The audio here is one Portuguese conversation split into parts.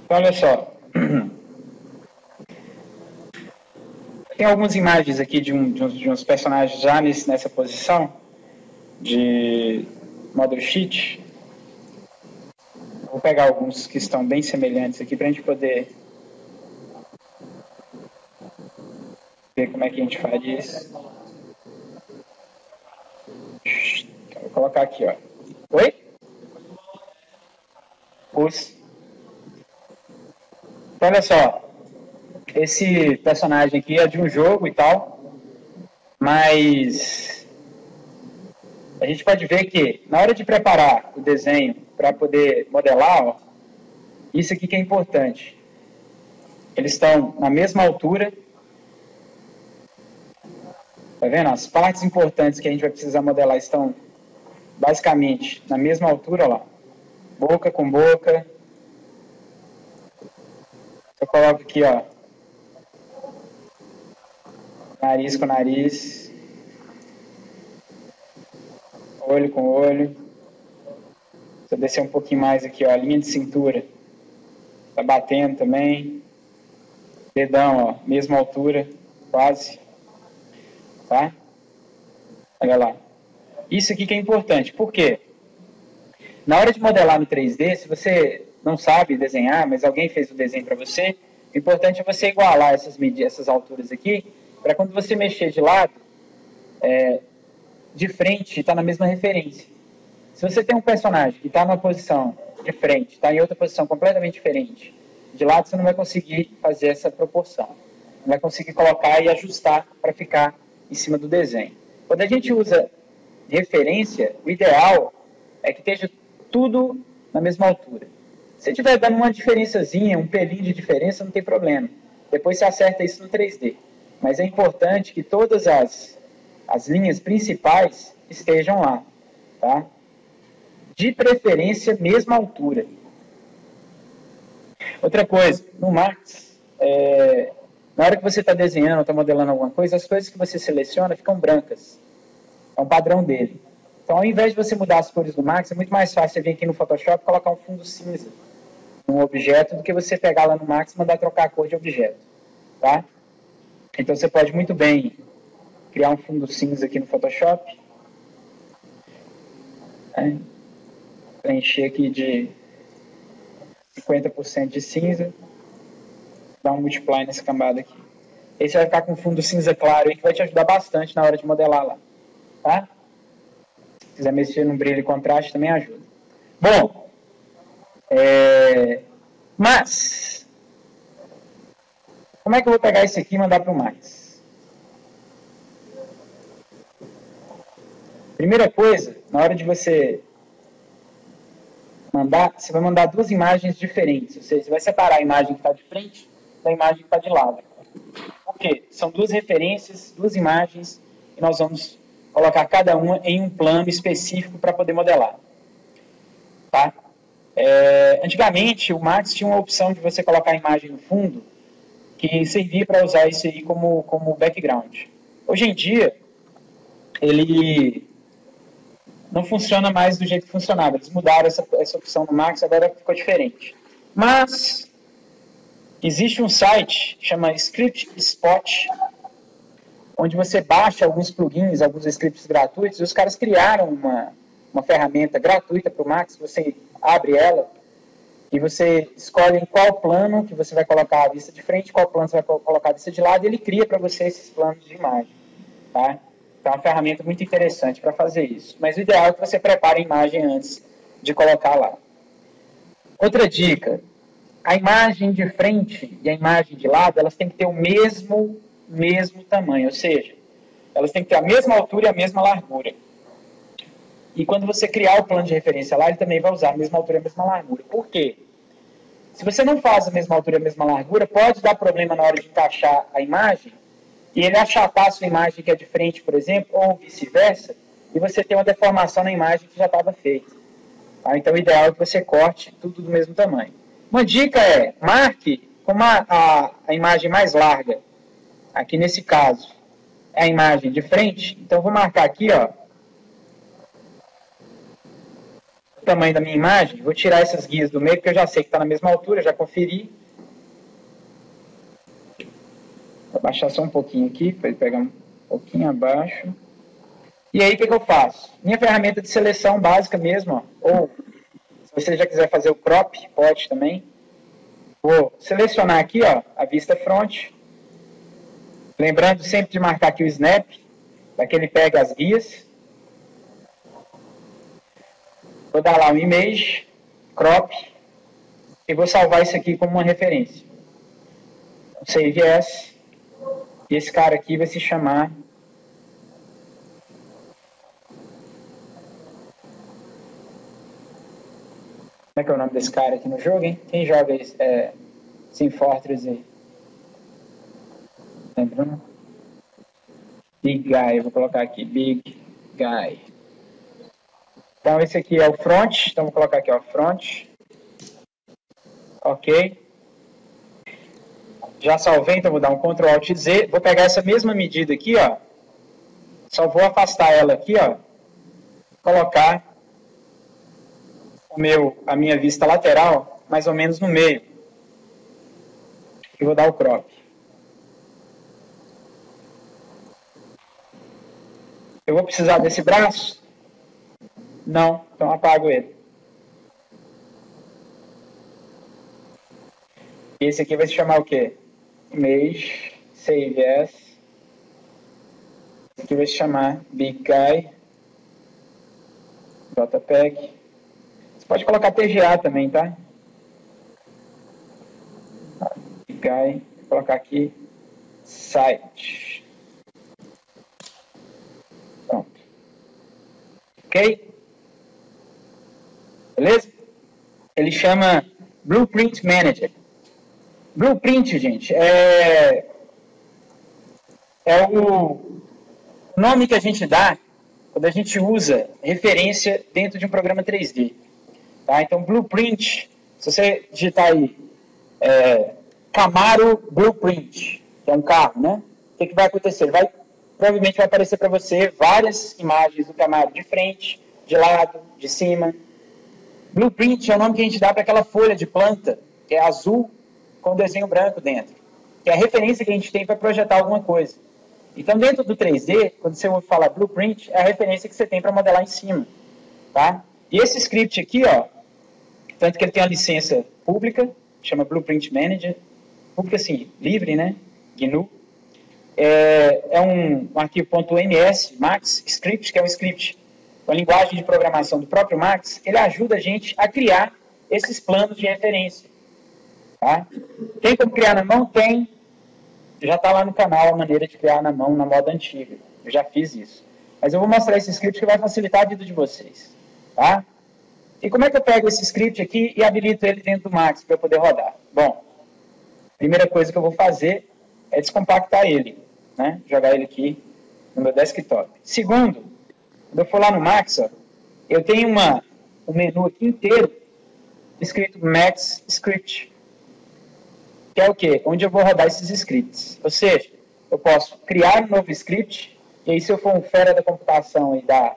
Então, olha só. Tem algumas imagens aqui de uns personagens já nessa posição de model sheet. Vou pegar alguns que estão bem semelhantes aqui para a gente poder ver como é que a gente faz isso. Vou colocar aqui, ó. Oi? Então, olha só. Esse personagem aqui é de um jogo e tal, mas a gente pode ver que na hora de preparar o desenho para poder modelar, ó, isso aqui que é importante. Eles estão na mesma altura. Tá vendo? As partes importantes que a gente vai precisar modelar estão basicamente na mesma altura, ó lá. Boca com boca. Eu coloco aqui, ó. Nariz com nariz. Olho com olho. Se eu descer um pouquinho mais aqui, ó, a linha de cintura. Tá batendo também. Dedão, ó, mesma altura, quase. Tá? Olha lá. Isso aqui que é importante. Por quê? Na hora de modelar no 3D, se você não sabe desenhar, mas alguém fez o desenho para você, o importante é você igualar essas alturas aqui, para quando você mexer de lado, de frente, está na mesma referência. Se você tem um personagem que está numa posição de frente, está em outra posição completamente diferente, de lado você não vai conseguir fazer essa proporção. Não vai conseguir colocar e ajustar para ficar em cima do desenho. Quando a gente usa referência, o ideal é que esteja tudo na mesma altura. Se tiver dando uma diferençazinha, um pelinho de diferença, não tem problema. Depois você acerta isso no 3D. Mas é importante que todas as linhas principais estejam lá, tá? De preferência, mesma altura. Outra coisa, no Max, na hora que você está desenhando ou está modelando alguma coisa, as coisas que você seleciona ficam brancas. É um padrão dele. Então, ao invés de você mudar as cores do Max, é muito mais fácil você vir aqui no Photoshop e colocar um fundo cinza num objeto do que você pegar lá no Max e mandar trocar a cor de objeto. Tá? Então, você pode muito bem criar um fundo cinza aqui no Photoshop. Preencher aqui de 50% de cinza. Dar um multiply nessa camada aqui. Aí você vai ficar com um fundo cinza claro aí que vai te ajudar bastante na hora de modelar lá. Tá? Se quiser mexer no brilho e contraste, também ajuda. Bom, mas, como é que eu vou pegar esse aqui e mandar para o Max? Primeira coisa, na hora de você mandar, você vai mandar duas imagens diferentes. Ou seja, você vai separar a imagem que está de frente da imagem que está de lado. Por quê? São duas referências, duas imagens, e nós vamos colocar cada uma em um plano específico para poder modelar. Tá? Antigamente, o Max tinha uma opção de você colocar a imagem no fundo, que servia para usar isso aí como background. Hoje em dia, ele não funciona mais do jeito que funcionava. Eles mudaram essa opção no Max, agora ficou diferente. Mas existe um site que chama Script Spot, onde você baixa alguns plugins, alguns scripts gratuitos, e os caras criaram uma ferramenta gratuita para o Max, você abre ela e você escolhe em qual plano que você vai colocar a vista de frente, qual plano você vai colocar a vista de lado, e ele cria para você esses planos de imagem. Tá? Então é uma ferramenta muito interessante para fazer isso. Mas o ideal é que você prepare a imagem antes de colocar lá. Outra dica, a imagem de frente e a imagem de lado, elas têm que ter o mesmo tamanho, ou seja, elas têm que ter a mesma altura e a mesma largura. E quando você criar o plano de referência lá, ele também vai usar a mesma altura e a mesma largura. Por quê? Se você não faz a mesma altura e a mesma largura, pode dar problema na hora de encaixar a imagem, e ele achatar a sua imagem que é de frente, por exemplo, ou vice-versa, e você tem uma deformação na imagem que já estava feita. Tá? Então, o ideal é que você corte tudo do mesmo tamanho. Uma dica é, marque como a imagem mais larga, aqui nesse caso, é a imagem de frente, então eu vou marcar aqui, ó, tamanho da minha imagem, vou tirar essas guias do meio, porque eu já sei que está na mesma altura, já conferi. Vou baixar só um pouquinho aqui, para ele pegar um pouquinho abaixo. E aí, o que eu faço? Minha ferramenta de seleção básica mesmo, ó, ou se você já quiser fazer o crop, pode também. Vou selecionar aqui, ó, a vista front. Lembrando sempre de marcar aqui o snap, para que ele pegue as guias. Vou dar lá um image, crop, e vou salvar isso aqui como uma referência. Então, save as, e esse cara aqui vai se chamar como é que é o nome desse cara aqui no jogo, hein? Quem joga Team Fortress aí? Lembrando? Big Guy, eu vou colocar aqui, Big Guy. Então, esse aqui é o front, então vou colocar aqui, ó, front. Ok. Já salvei, então vou dar um Ctrl Alt Z. Vou pegar essa mesma medida aqui, ó. Só vou afastar ela aqui, ó. Colocar a minha vista lateral mais ou menos no meio. E vou dar o crop. Eu vou precisar desse braço? Não, então apago ele. E esse aqui vai se chamar o quê? Image, Save As. Esse aqui vai se chamar Big Guy. JPEG. Você pode colocar TGA também, tá? Big Guy. Vou colocar aqui Site. Pronto. Ok? Beleza? Ele chama Blueprint Manager. Blueprint, gente, é o nome que a gente dá quando a gente usa referência dentro de um programa 3D. Tá? Então, Blueprint, se você digitar aí Camaro Blueprint, que é um carro, né? O que vai acontecer? Provavelmente vai aparecer para você várias imagens do Camaro de frente, de lado, de cima. Blueprint é o nome que a gente dá para aquela folha de planta, que é azul, com desenho branco dentro, que é a referência que a gente tem para projetar alguma coisa. Então, dentro do 3D, quando você ouve falar Blueprint, é a referência que você tem para modelar em cima. Tá? E esse script aqui, ó, tanto que ele tem uma licença pública, chama Blueprint Manager, pública assim, livre, né? GNU. É um arquivo .ms, Max Script, que é um script, uma linguagem de programação do próprio Max, ele ajuda a gente a criar esses planos de referência. Tá? Tem como criar na mão? Tem. Já está lá no canal a maneira de criar na mão na moda antiga. Eu já fiz isso. Mas eu vou mostrar esse script que vai facilitar a vida de vocês. Tá? E como é que eu pego esse script aqui e habilito ele dentro do Max para eu poder rodar? Bom, a primeira coisa que eu vou fazer é descompactar ele. Né? Jogar ele aqui no meu desktop. Segundo, quando eu for lá no Max, ó, eu tenho um menu aqui inteiro escrito Max Script. Que é o quê? Onde eu vou rodar esses scripts. Ou seja, eu posso criar um novo script, e aí se eu for um fera da computação e da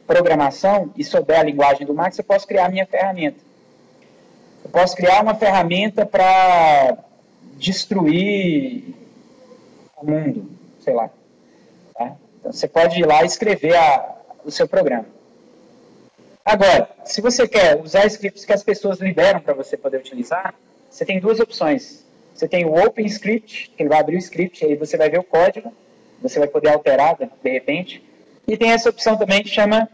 programação, e souber a linguagem do Max, eu posso criar a minha ferramenta. Eu posso criar uma ferramenta para destruir o mundo, sei lá. Tá? Então, você pode ir lá e escrever o seu programa. Agora, se você quer usar scripts que as pessoas liberam para você poder utilizar, você tem duas opções. Você tem o OpenScript, que ele vai abrir o script, e aí você vai ver o código, você vai poder alterar de repente. E tem essa opção também que chama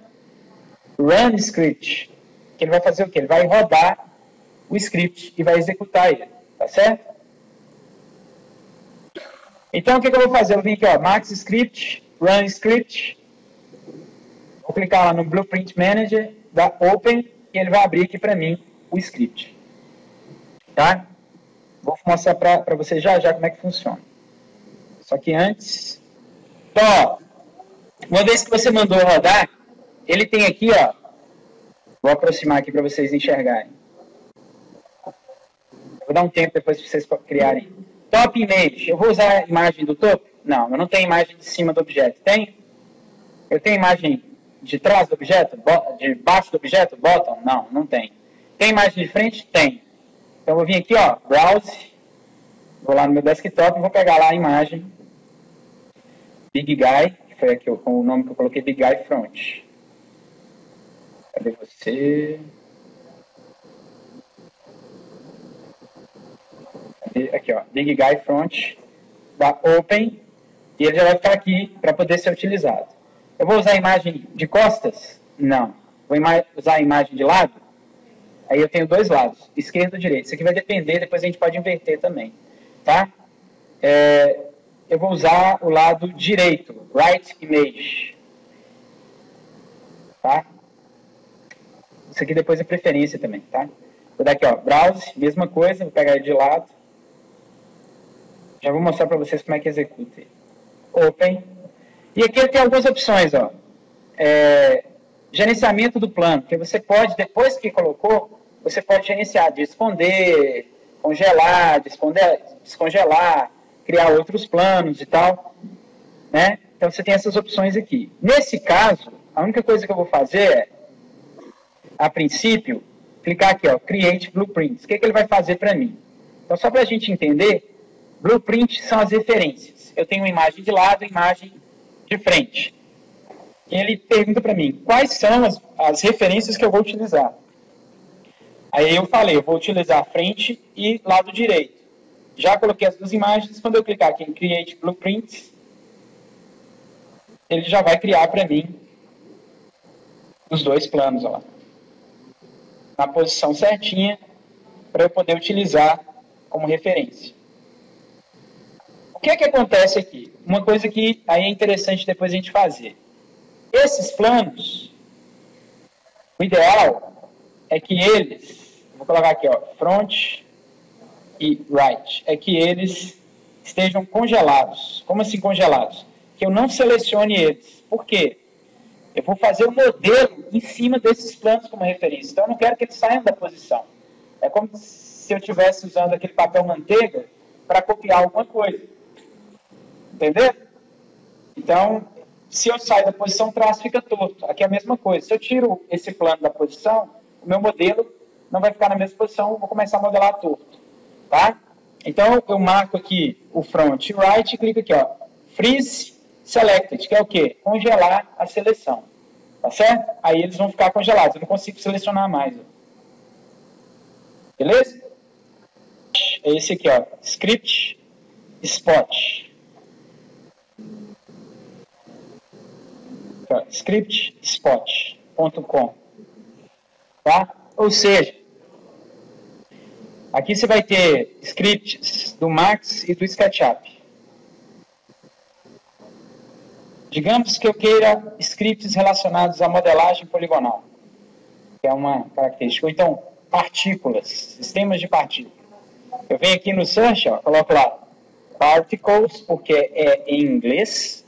RunScript, que ele vai fazer o quê? Ele vai rodar o script e vai executar ele, tá certo? Então, o que eu vou fazer? Eu vim aqui, ó, Max Script, RunScript, vou clicar lá no Blueprint Manager, da Open, e ele vai abrir aqui para mim o script. Tá? Vou mostrar para você já como é que funciona. Só que antes... Então, ó, uma vez que você mandou rodar, ele tem aqui, ó... Vou aproximar aqui para vocês enxergarem. Vou dar um tempo depois para vocês criarem. Top Image. Eu vou usar a imagem do topo? Não, eu não tenho imagem de cima do objeto. Tem? Eu tenho imagem de trás do objeto? De baixo do objeto? Bottom? Não, não tem. Tem imagem de frente? Tem. Então eu vou vir aqui, ó, Browse, vou lá no meu desktop e vou pegar lá a imagem Big Guy, que foi aqui com o nome que eu coloquei, Big Guy Front. Cadê você? Aqui, ó, Big Guy Front, da Open, e ele já vai ficar aqui para poder ser utilizado. Eu vou usar a imagem de costas? Não. Vou usar a imagem de lado? Aí eu tenho dois lados, esquerdo e direito. Isso aqui vai depender, depois a gente pode inverter também. Tá? Eu vou usar o lado direito, Right Image. Tá? Isso aqui depois é preferência também. Tá? Vou dar aqui, ó, Browse, mesma coisa, vou pegar ele de lado. Já vou mostrar para vocês como é que executa. Open. E aqui eu tenho algumas opções, ó. Gerenciamento do plano, que você pode, depois que colocou, você pode gerenciar, de esconder, congelar, descongelar, criar outros planos e tal, né? Então você tem essas opções aqui. Nesse caso, a única coisa que eu vou fazer é, a princípio, clicar aqui, ó, Create Blueprints. O que ele vai fazer para mim? Então, só para a gente entender, Blueprint são as referências. Eu tenho uma imagem de lado e imagem de frente. E ele pergunta para mim, quais são as referências que eu vou utilizar? Aí eu falei, eu vou utilizar frente e lado direito. Já coloquei as duas imagens, quando eu clicar aqui em Create Blueprints, ele já vai criar para mim os dois planos, ó, na posição certinha, para eu poder utilizar como referência. O que é que acontece aqui? Uma coisa que aí é interessante depois a gente fazer. Esses planos, o ideal é que eles, vou colocar aqui, ó, front e right, é que eles estejam congelados. Como assim congelados? Que eu não selecione eles. Por quê? Eu vou fazer o modelo em cima desses planos como referência. Então eu não quero que eles saiam da posição. É como se eu estivesse usando aquele papel manteiga para copiar alguma coisa. Entendeu? Então, se eu saio da posição, o traço fica torto. Aqui é a mesma coisa. Se eu tiro esse plano da posição, o meu modelo não vai ficar na mesma posição, eu vou começar a modelar torto. Tá? Então, eu marco aqui o front e right e clico aqui, ó, Freeze Selected, que é o quê? Congelar a seleção. Tá certo? Aí eles vão ficar congelados. Eu não consigo selecionar mais. Ó. Beleza? É esse aqui, ó, Script Spot. scriptspot.com, tá? Ou seja, aqui você vai ter scripts do Max e do SketchUp. Digamos que eu queira scripts relacionados à modelagem poligonal, que é uma característica. Ou então, partículas, sistemas de partículas. Eu venho aqui no Search, ó, coloco lá Particles, porque é em inglês,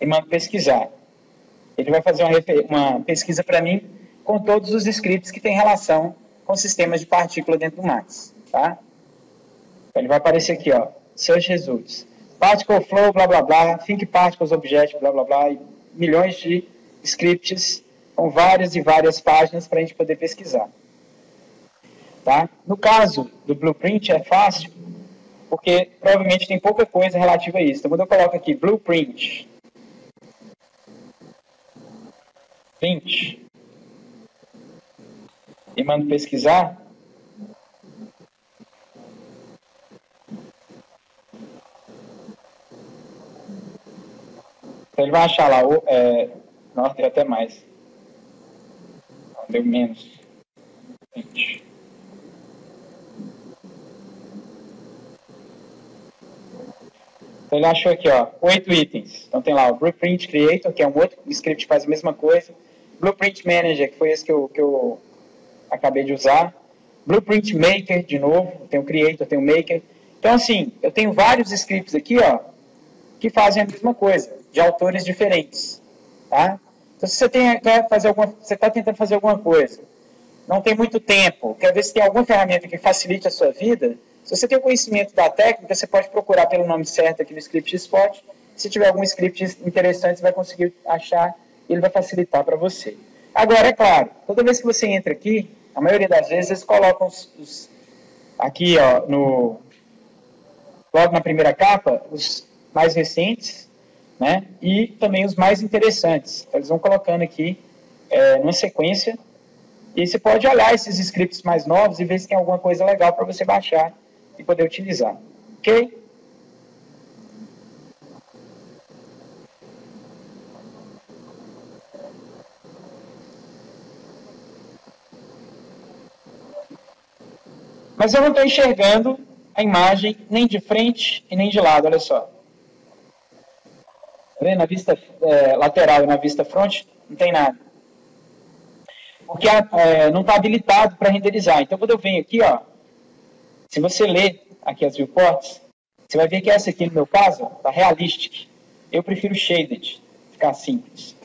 e mando pesquisar. Ele vai fazer uma pesquisa para mim com todos os scripts que têm relação com sistemas de partícula dentro do Max. Tá? Então, ele vai aparecer aqui, ó, Search Results. Particle Flow, blá, blá, blá, Think Particles Object, blá, blá, blá, e milhões de scripts com várias e várias páginas para a gente poder pesquisar. Tá? No caso do Blueprint é fácil, porque provavelmente tem pouca coisa relativa a isso. Então, quando eu coloco aqui Blueprint, e mando pesquisar, então ele vai achar lá, nossa, deu até mais, não, deu menos, 20. Então ele achou aqui, ó, 8 itens. Então tem lá o Blueprint Creator, que é um outro script que faz a mesma coisa. Blueprint Manager, que foi esse que eu acabei de usar. Blueprint Maker, de novo. Tem o Creator, tem o Maker. Então, assim, eu tenho vários scripts aqui, ó, que fazem a mesma coisa, de autores diferentes. Tá? Então, se você quer fazer você está tentando fazer alguma coisa, não tem muito tempo, quer ver se tem alguma ferramenta que facilite a sua vida, se você tem o conhecimento da técnica, você pode procurar pelo nome certo aqui no Script Spot. Se tiver algum script interessante, você vai conseguir achar e ele vai facilitar para você. Agora, é claro, toda vez que você entra aqui, a maioria das vezes eles colocam aqui, ó, logo na primeira capa, os mais recentes, né? E também os mais interessantes. Então, eles vão colocando aqui numa sequência. E aí você pode olhar esses scripts mais novos e ver se tem alguma coisa legal para você baixar e poder utilizar. Ok? Mas eu não estou enxergando a imagem nem de frente e nem de lado, olha só. Tá vendo? Na vista lateral e na vista front, não tem nada. Porque não está habilitado para renderizar. Então, quando eu venho aqui, ó, se você ler aqui as viewports, você vai ver que essa aqui, no meu caso, está realistic. Eu prefiro shaded, ficar simples.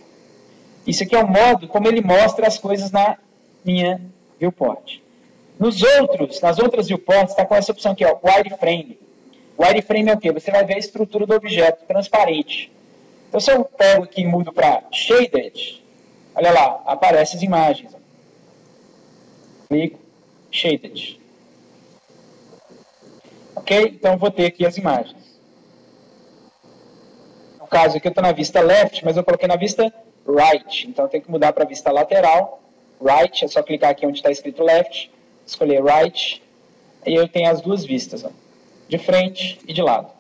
Isso aqui é o modo como ele mostra as coisas na minha viewport. Nas outras viewports, está com essa opção aqui, ó, wireframe. Wireframe é o quê? Você vai ver a estrutura do objeto transparente. Então, se eu pego aqui e mudo para shaded, olha lá, aparecem as imagens. Clico, shaded. Ok? Então, eu vou ter aqui as imagens. No caso aqui, eu estou na vista left, mas eu coloquei na vista right. Então, eu tenho que mudar para a vista lateral. Right, é só clicar aqui onde está escrito left, escolher right, e eu tenho as duas vistas, ó, de frente e de lado.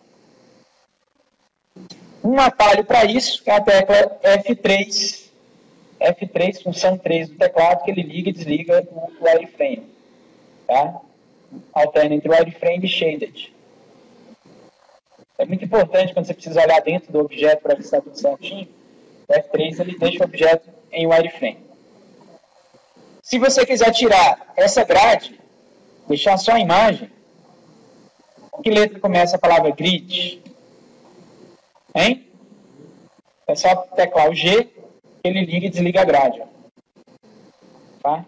Um atalho para isso é a tecla F3, função 3 do teclado, que ele liga e desliga o wireframe. Tá? Alterna entre wireframe e shaded. É muito importante quando você precisa olhar dentro do objeto para ver se está tudo certinho. O F3 ele deixa o objeto em wireframe. Se você quiser tirar essa grade, deixar só a imagem, com que letra começa a palavra grid? Hein? É só teclar o G, que ele liga e desliga a grade. Tá?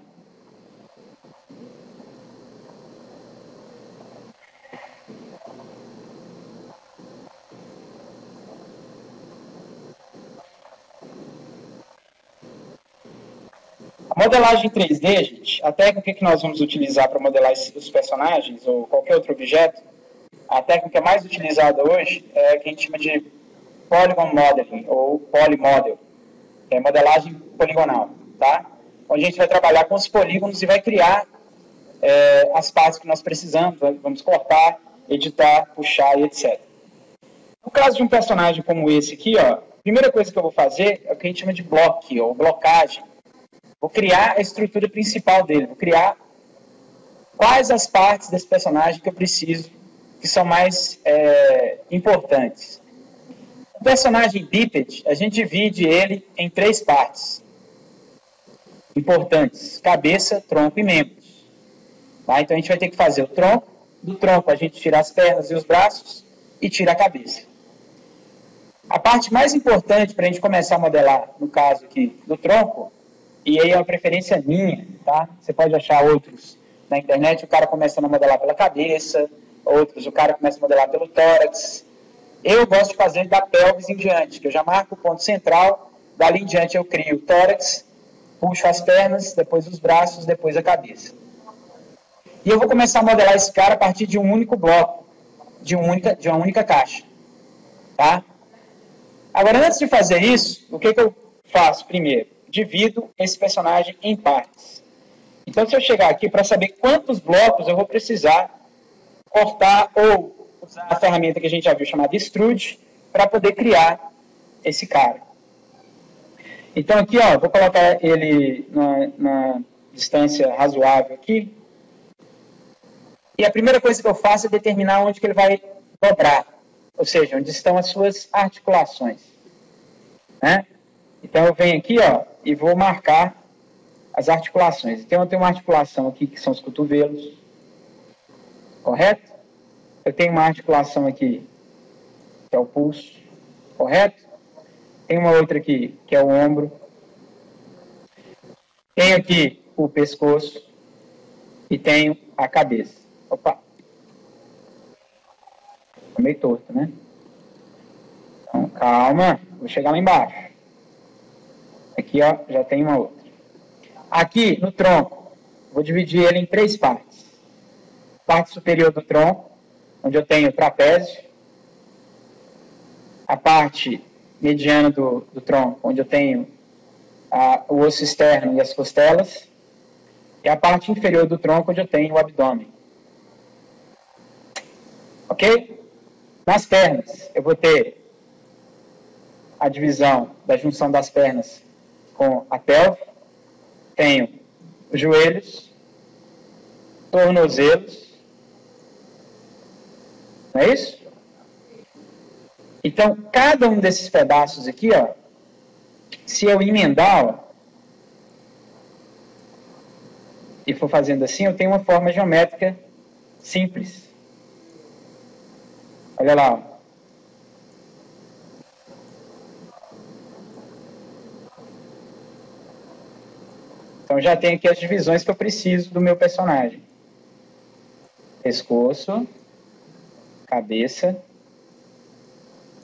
A modelagem 3D, gente, a técnica que nós vamos utilizar para modelar os personagens ou qualquer outro objeto, a técnica mais utilizada hoje é a que a gente chama de Polygon Modeling ou Polymodel, que é modelagem poligonal, tá? Onde a gente vai trabalhar com os polígonos e vai criar as partes que nós precisamos, vamos cortar, editar, puxar e etc. No caso de um personagem como esse aqui, ó, a primeira coisa que eu vou fazer é o que a gente chama de bloque ou blocagem. Vou criar a estrutura principal dele, vou criar quais as partes desse personagem que eu preciso, que são mais importantes. O personagem bípede, a gente divide ele em 3 partes importantes: cabeça, tronco e membros. Tá? Então a gente vai ter que fazer o tronco. Do tronco a gente tira as pernas e os braços e tira a cabeça. A parte mais importante para a gente começar a modelar, no caso aqui do tronco, e aí é uma preferência minha, tá? Você pode achar outros na internet, o cara começa a modelar pela cabeça, outros o cara começa a modelar pelo tórax. Eu gosto de fazer da pelvis em diante, que eu já marco o ponto central, dali em diante eu crio o tórax, puxo as pernas, depois os braços, depois a cabeça. E eu vou começar a modelar esse cara a partir de um único bloco, de uma única caixa. Tá? Agora, antes de fazer isso, o que eu faço primeiro? Divido esse personagem em partes. Então, se eu chegar aqui para saber quantos blocos eu vou precisar cortar ou usar a ferramenta que a gente já viu chamada extrude para poder criar esse cara. Então, aqui, ó, vou colocar ele na distância razoável aqui. E a primeira coisa que eu faço é determinar onde que ele vai dobrar, ou seja, onde estão as suas articulações. Né? Então, eu venho aqui, ó, e vou marcar as articulações. Então, eu tenho uma articulação aqui, que são os cotovelos, correto? Eu tenho uma articulação aqui, que é o pulso, correto? Tem uma outra aqui, que é o ombro. Tenho aqui o pescoço e tenho a cabeça. Opa! Ficou meio torto, né? Então, calma, vou chegar lá embaixo. Aqui, ó, já tem uma outra. Aqui, no tronco, vou dividir ele em 3 partes. Parte superior do tronco, onde eu tenho o trapézio. A parte mediana do tronco, onde eu tenho o osso externo e as costelas. E a parte inferior do tronco, onde eu tenho o abdômen. Ok? Nas pernas, eu vou ter a divisão da junção das pernas com a pelve. Tenho os joelhos, tornozelos. Não é isso? Então, cada um desses pedaços aqui, ó, se eu emendar, ó, e for fazendo assim, eu tenho uma forma geométrica simples. Olha lá, ó. Então, já tenho aqui as divisões que eu preciso do meu personagem. Pescoço, cabeça,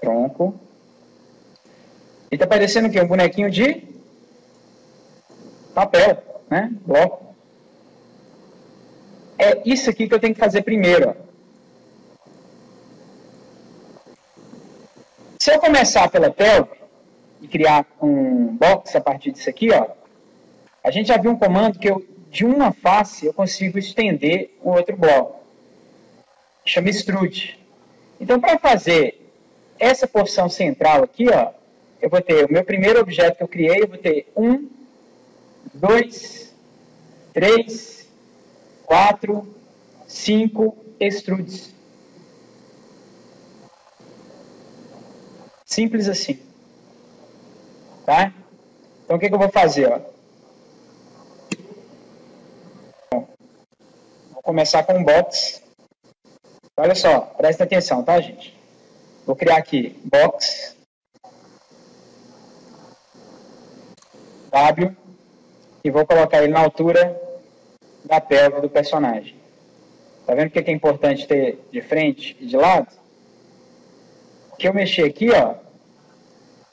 tronco. E tá parecendo o quê? Um bonequinho de papel, né? Bloco. É isso aqui que eu tenho que fazer primeiro, ó. Se eu começar pela pelve e criar um box a partir disso aqui, ó, a gente já viu um comando que de uma face eu consigo estender um outro bloco. Chama extrude. Então, para fazer essa porção central aqui, ó, eu vou ter o meu primeiro objeto que eu criei, eu vou ter 1, 2, 3, 4, 5 extrudes. Simples assim. Tá? Então, o que eu vou fazer? Ó? Vou começar com um box. Olha só, presta atenção, tá, gente? Vou criar aqui box W e vou colocar ele na altura da pelve do personagem. Tá vendo porque é importante ter de frente e de lado? O que eu mexer aqui, ó,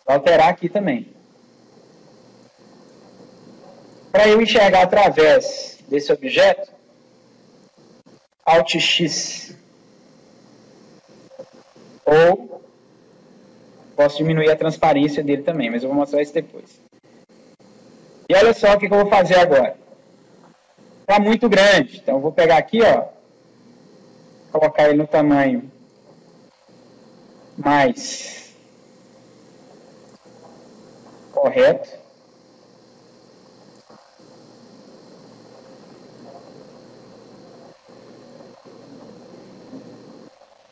vou alterar aqui também. Para eu enxergar através desse objeto, Alt X. Ou posso diminuir a transparência dele também, mas eu vou mostrar isso depois. E olha só o que eu vou fazer agora. Está muito grande, então eu vou pegar aqui, ó, colocar ele no tamanho mais correto.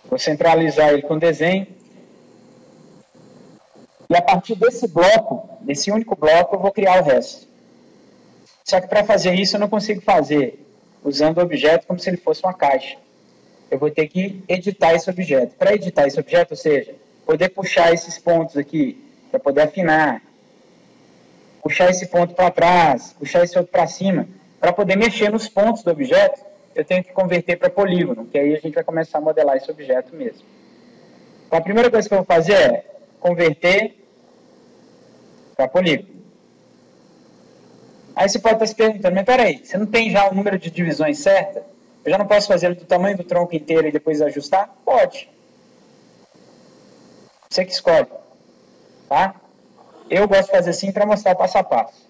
Vou centralizar ele com o desenho. E a partir desse bloco, desse único bloco, eu vou criar o resto. Só que para fazer isso eu não consigo fazer usando o objeto como se ele fosse uma caixa. Eu vou ter que editar esse objeto. Para editar esse objeto, ou seja, poder puxar esses pontos aqui, para poder afinar, puxar esse ponto para trás, puxar esse outro para cima, para poder mexer nos pontos do objeto, eu tenho que converter para polígono, que aí a gente vai começar a modelar esse objeto mesmo. Então, a primeira coisa que eu vou fazer é converter para polígono. Aí você pode estar se perguntando, mas peraí, você não tem já o número de divisões certa? Eu já não posso fazer do tamanho do tronco inteiro e depois ajustar? Pode. Você que escolhe. Tá? Eu gosto de fazer assim para mostrar o passo a passo.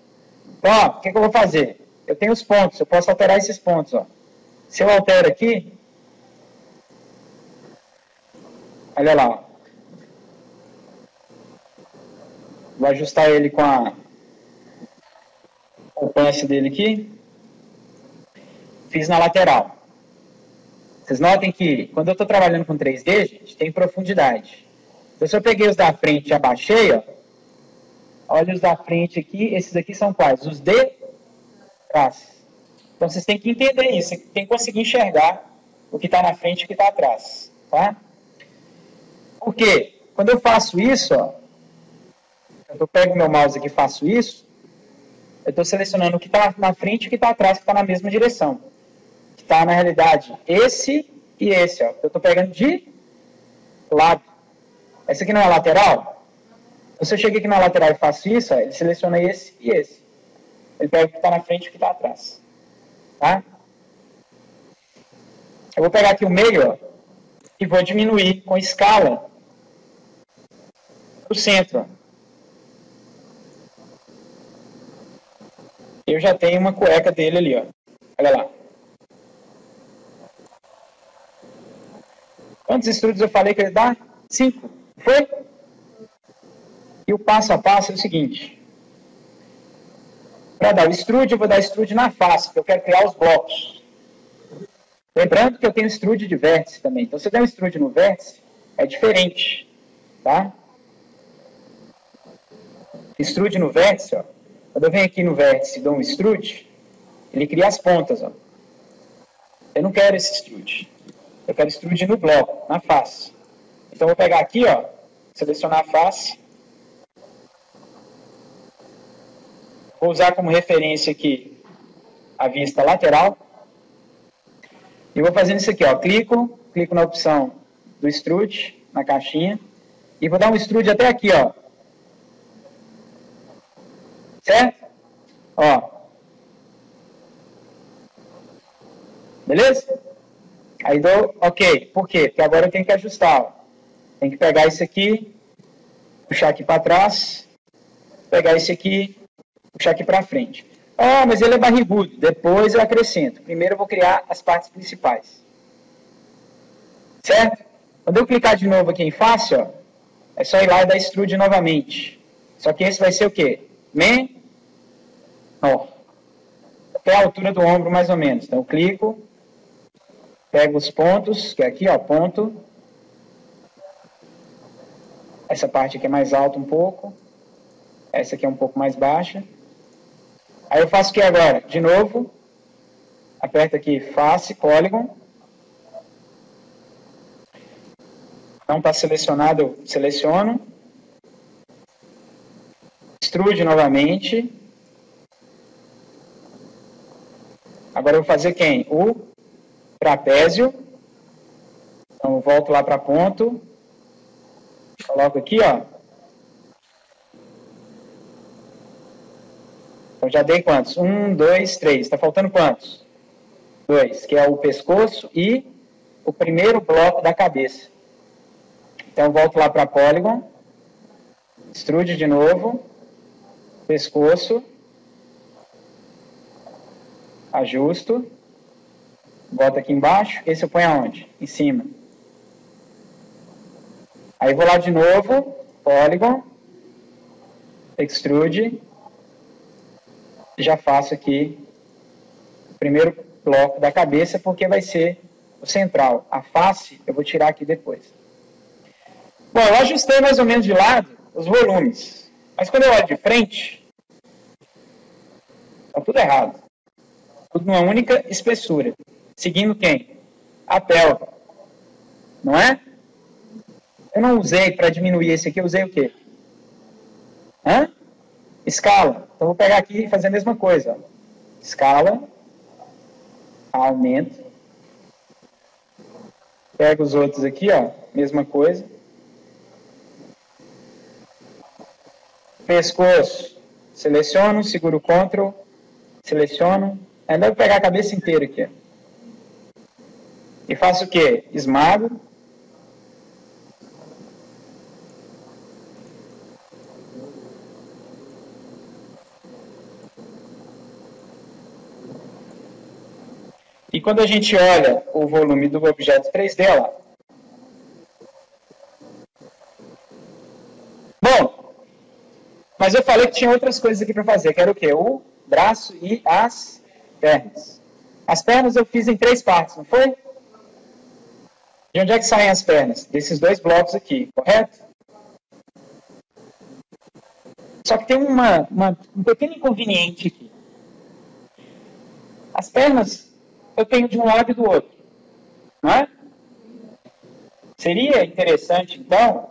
Então, ó, o que eu vou fazer? Eu tenho os pontos, eu posso alterar esses pontos. Ó. Se eu altero aqui, olha lá. Ó. Vou ajustar ele com o punch dele aqui. Fiz na lateral. Vocês notem que quando eu estou trabalhando com 3D, gente, tem profundidade. Então, se eu peguei os da frente e abaixei, ó, olha os da frente aqui, esses aqui são quais? Os de trás. Então, vocês têm que entender isso, você tem que conseguir enxergar o que está na frente e o que está atrás. Tá? Porque quando eu faço isso, ó, eu pego o meu mouse aqui e faço isso, eu estou selecionando o que está na frente e o que está atrás, que está na mesma direção. Que está, na realidade, esse e esse. Ó, eu estou pegando de lado. Essa aqui não é lateral? Se eu cheguei aqui na lateral e faço isso, ó, ele seleciona esse e esse. Ele pega o que está na frente e o que está atrás. Tá? Eu vou pegar aqui o meio, ó, e vou diminuir com escala o centro. Ó. Eu já tenho uma cueca dele ali, ó. Olha lá. Quantos extrudes eu falei que ele dá? 5. Foi? E o passo a passo é o seguinte. Para dar o extrude, eu vou dar extrude na face, porque eu quero criar os blocos. Lembrando que eu tenho extrude de vértice também. Então, se eu der um extrude no vértice, é diferente. Tá? Extrude no vértice, ó. Quando eu venho aqui no vértice e dou um extrude, ele cria as pontas. Ó. Eu não quero esse extrude. Eu quero extrude no bloco, na face. Então, eu vou pegar aqui, ó, selecionar a face. Vou usar como referência aqui a vista lateral. E vou fazendo isso aqui, ó. Clico na opção do extrude, na caixinha. E vou dar um extrude até aqui, ó. Certo? Ó. Beleza? Aí dou OK. Por quê? Porque agora eu tenho que ajustar. Ó. Tem que pegar isso aqui, puxar aqui para trás, pegar esse aqui, puxar aqui para frente. Ah, mas ele é barrigudo. Depois eu acrescento. Primeiro eu vou criar as partes principais. Certo? Quando eu clicar de novo aqui em face, ó, é só ir lá e dar extrude novamente. Só que esse vai ser o quê? Ó, até a altura do ombro, mais ou menos. Então, eu clico, pego os pontos, que é aqui, ó, ponto. Essa parte aqui é mais alta um pouco. Essa aqui é um pouco mais baixa. Aí eu faço o que agora? De novo, aperto aqui face, polygon. Não está selecionado, eu seleciono. Extrude novamente. Agora eu vou fazer quem? O trapézio. Então eu volto lá para ponto. Coloco aqui, ó. Então já dei quantos? 1, 2, 3. Está faltando quantos? 2, que é o pescoço e o primeiro bloco da cabeça. Então eu volto lá para Polygon. Extrude de novo. Pescoço. Ajusto. Volto aqui embaixo. Esse eu ponho aonde? Em cima. Aí vou lá de novo. Polygon. Extrude. Já faço aqui o primeiro bloco da cabeça, porque vai ser o central. A face eu vou tirar aqui depois. Bom, eu ajustei mais ou menos de lado os volumes. Mas quando eu olho de frente, está tudo errado. Tudo numa única espessura. Seguindo quem? A pelva. Não é? Eu não usei para diminuir esse aqui, eu usei o quê? Escala. Então, vou pegar aqui e fazer a mesma coisa. Ó. Escala. Aumento. Pego os outros aqui, ó. Mesma coisa. Pescoço. Seleciono, seguro o Ctrl. Seleciono. Ainda vou pegar a cabeça inteira aqui. Ó. E faço o quê? Esmago. E quando a gente olha o volume do objeto 3D, ó lá. Bom, mas eu falei que tinha outras coisas aqui para fazer, que era o quê? O braço e as pernas. As pernas eu fiz em 3 partes, não foi? De onde é que saem as pernas? Desses 2 blocos aqui, correto? Só que tem um pequeno inconveniente aqui. As pernas eu tenho de um lado e do outro, não é? Seria interessante, então,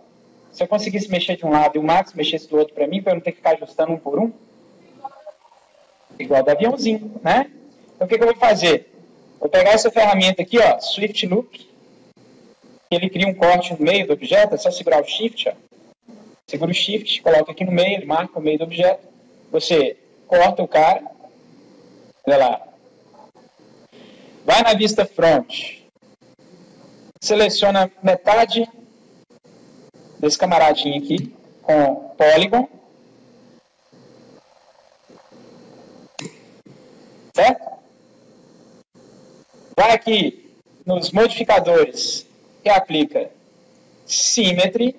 se eu conseguisse mexer de um lado e o Max mexesse do outro para mim, para eu não ter que ficar ajustando um por um, igual do aviãozinho, né? Então, o que eu vou fazer? Vou pegar essa ferramenta aqui, ó, Swift Loop, ele cria um corte no meio do objeto, é só segurar o Shift, ó. Segura o Shift, coloca aqui no meio, ele marca o meio do objeto. Você corta o cara. Olha lá. Vai na vista front. Seleciona metade desse camaradinho aqui com Polygon. Certo? Vai aqui nos modificadores e aplica Symmetry.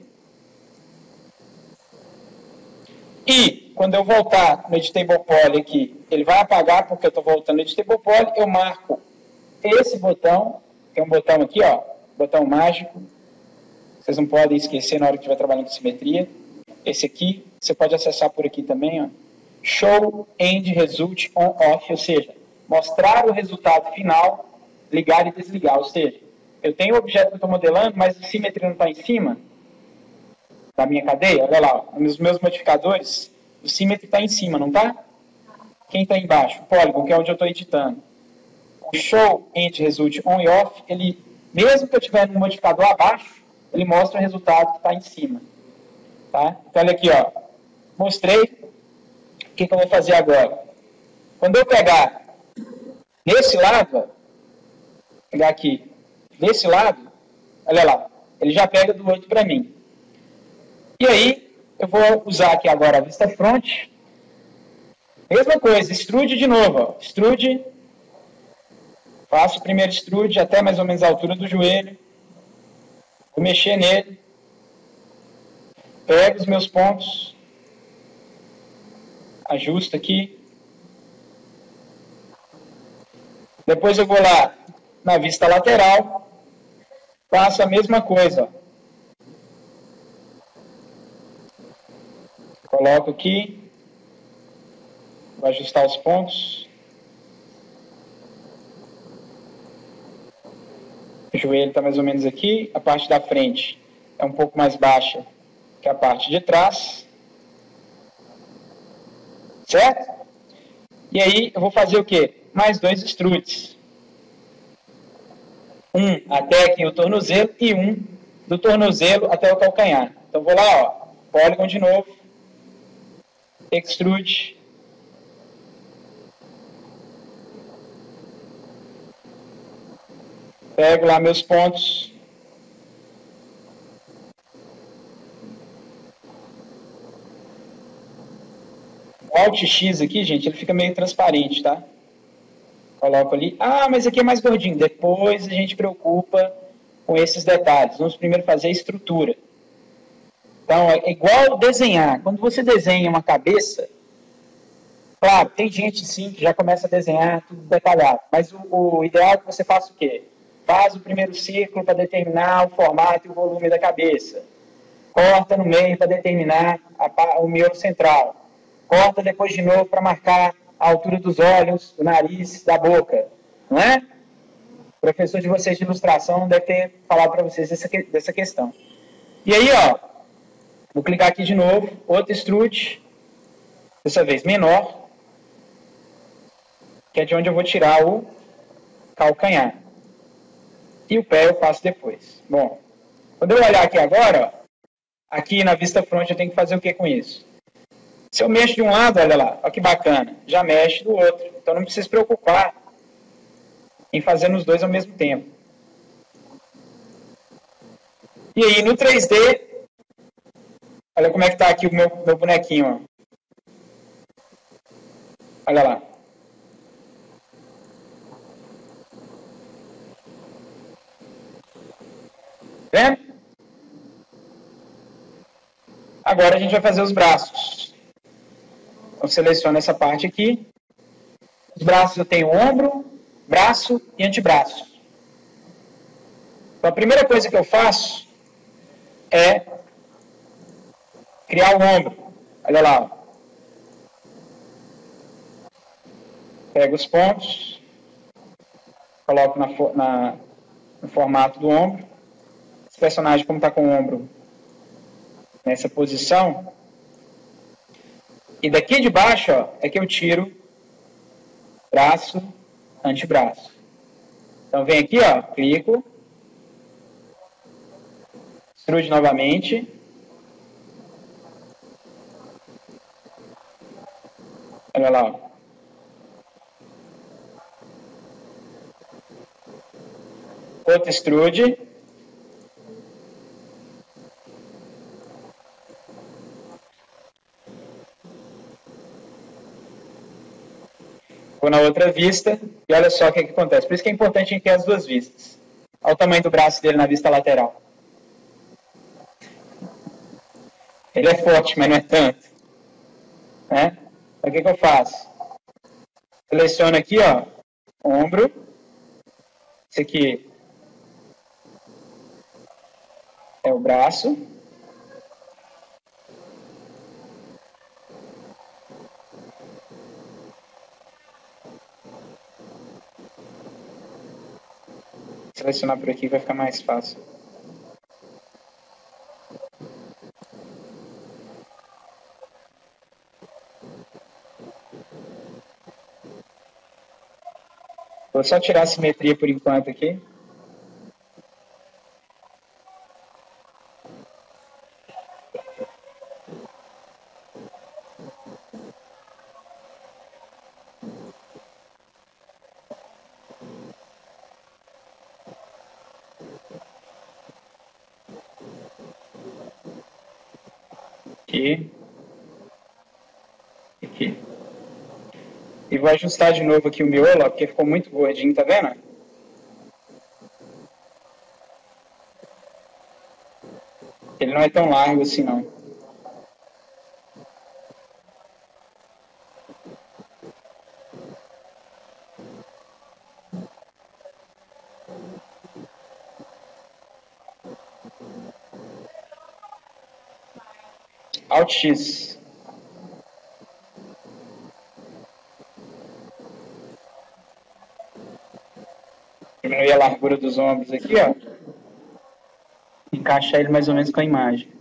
E quando eu voltar no Editable Poly aqui, ele vai apagar porque eu estou voltando no Editable Poly. Eu marco esse botão. Tem um botão aqui, ó, botão mágico. Vocês não podem esquecer na hora que estiver trabalhando com simetria. Esse aqui, você pode acessar por aqui também, ó. Show End Result On Off, ou seja, mostrar o resultado final, ligar e desligar. Ou seja, eu tenho o objeto que eu estou modelando, mas a simetria não está em cima da minha cadeia. Olha lá, ó, nos meus modificadores, o Symmetry está em cima, não está? Quem está embaixo? O Polygon, que é onde eu estou editando. O Show End Result On e Off, ele, mesmo que eu tiver no modificador abaixo, ele mostra o resultado que está em cima. Tá? Então, olha aqui, ó. Mostrei. O que eu vou fazer agora? Quando eu pegar nesse lado, ó, pegar aqui, desse lado, olha lá, ele já pega do outro para mim. E aí, eu vou usar aqui agora a vista front. Mesma coisa, extrude de novo, ó. Extrude. Faço o primeiro extrude até mais ou menos a altura do joelho. Vou mexer nele. Pego os meus pontos. Ajusto aqui. Depois eu vou lá na vista lateral. Faço a mesma coisa. Coloco aqui. Vou ajustar os pontos. O joelho está mais ou menos aqui. A parte da frente é um pouco mais baixa que a parte de trás. Certo? E aí eu vou fazer o quê? Mais 2 extrudes. Um até aqui o tornozelo e um do tornozelo até o calcanhar. Então vou lá, ó, Polygon de novo. Extrude. Pego lá meus pontos. O Alt X aqui, gente, ele fica meio transparente, tá? Coloco ali. Ah, mas aqui é mais gordinho. Depois a gente preocupa com esses detalhes. Vamos primeiro fazer a estrutura. Então, é igual desenhar. Quando você desenha uma cabeça, claro, tem gente sim que já começa a desenhar tudo detalhado. Mas o ideal é que você faça o quê? Faz o primeiro círculo para determinar o formato e o volume da cabeça. Corta no meio para determinar o miolo central. Corta depois de novo para marcar a altura dos olhos, do nariz, da boca. Não é? O professor de vocês de ilustração deve ter falado para vocês dessa questão. E aí, ó, vou clicar aqui de novo, outro extrude, dessa vez menor, que é de onde eu vou tirar o calcanhar. E o pé eu faço depois. Bom, quando eu olhar aqui agora, ó, aqui na vista front eu tenho que fazer o que com isso? Se eu mexo de um lado, olha lá, olha que bacana, já mexe do outro. Então não precisa se preocupar em fazer nos dois ao mesmo tempo. E aí no 3D, olha como é que está aqui o meu bonequinho. Ó. Olha lá. Vendo? Agora a gente vai fazer os braços. Eu seleciono essa parte aqui. Os braços eu tenho ombro, braço e antebraço. Então a primeira coisa que eu faço é criar o ombro. Olha lá. Ó. Pego os pontos, coloco no formato do ombro. Esse personagem, como está com o ombro nessa posição, e daqui de baixo, ó, é que eu tiro braço, antebraço. Então, vem aqui, ó, clico, extrude novamente, Olha lá, ó. Outro extrude. Vou na outra vista e olha só o que acontece. Por isso que é importante a gente ter as duas vistas. Olha o tamanho do braço dele na vista lateral. Ele é forte, mas não é tanto. Né? Então o que eu faço? Seleciono aqui, ó, ombro. Esse aqui é o braço. Selecionar por aqui vai ficar mais fácil. Vou só tirar a simetria por enquanto aqui. Aqui. Aqui. E vou ajustar de novo aqui o miolo, ó, porque ficou muito gordinho, tá vendo? Ele não é tão largo assim, não. Alt X. Diminuir a largura dos ombros aqui, ó. Encaixar ele mais ou menos com a imagem.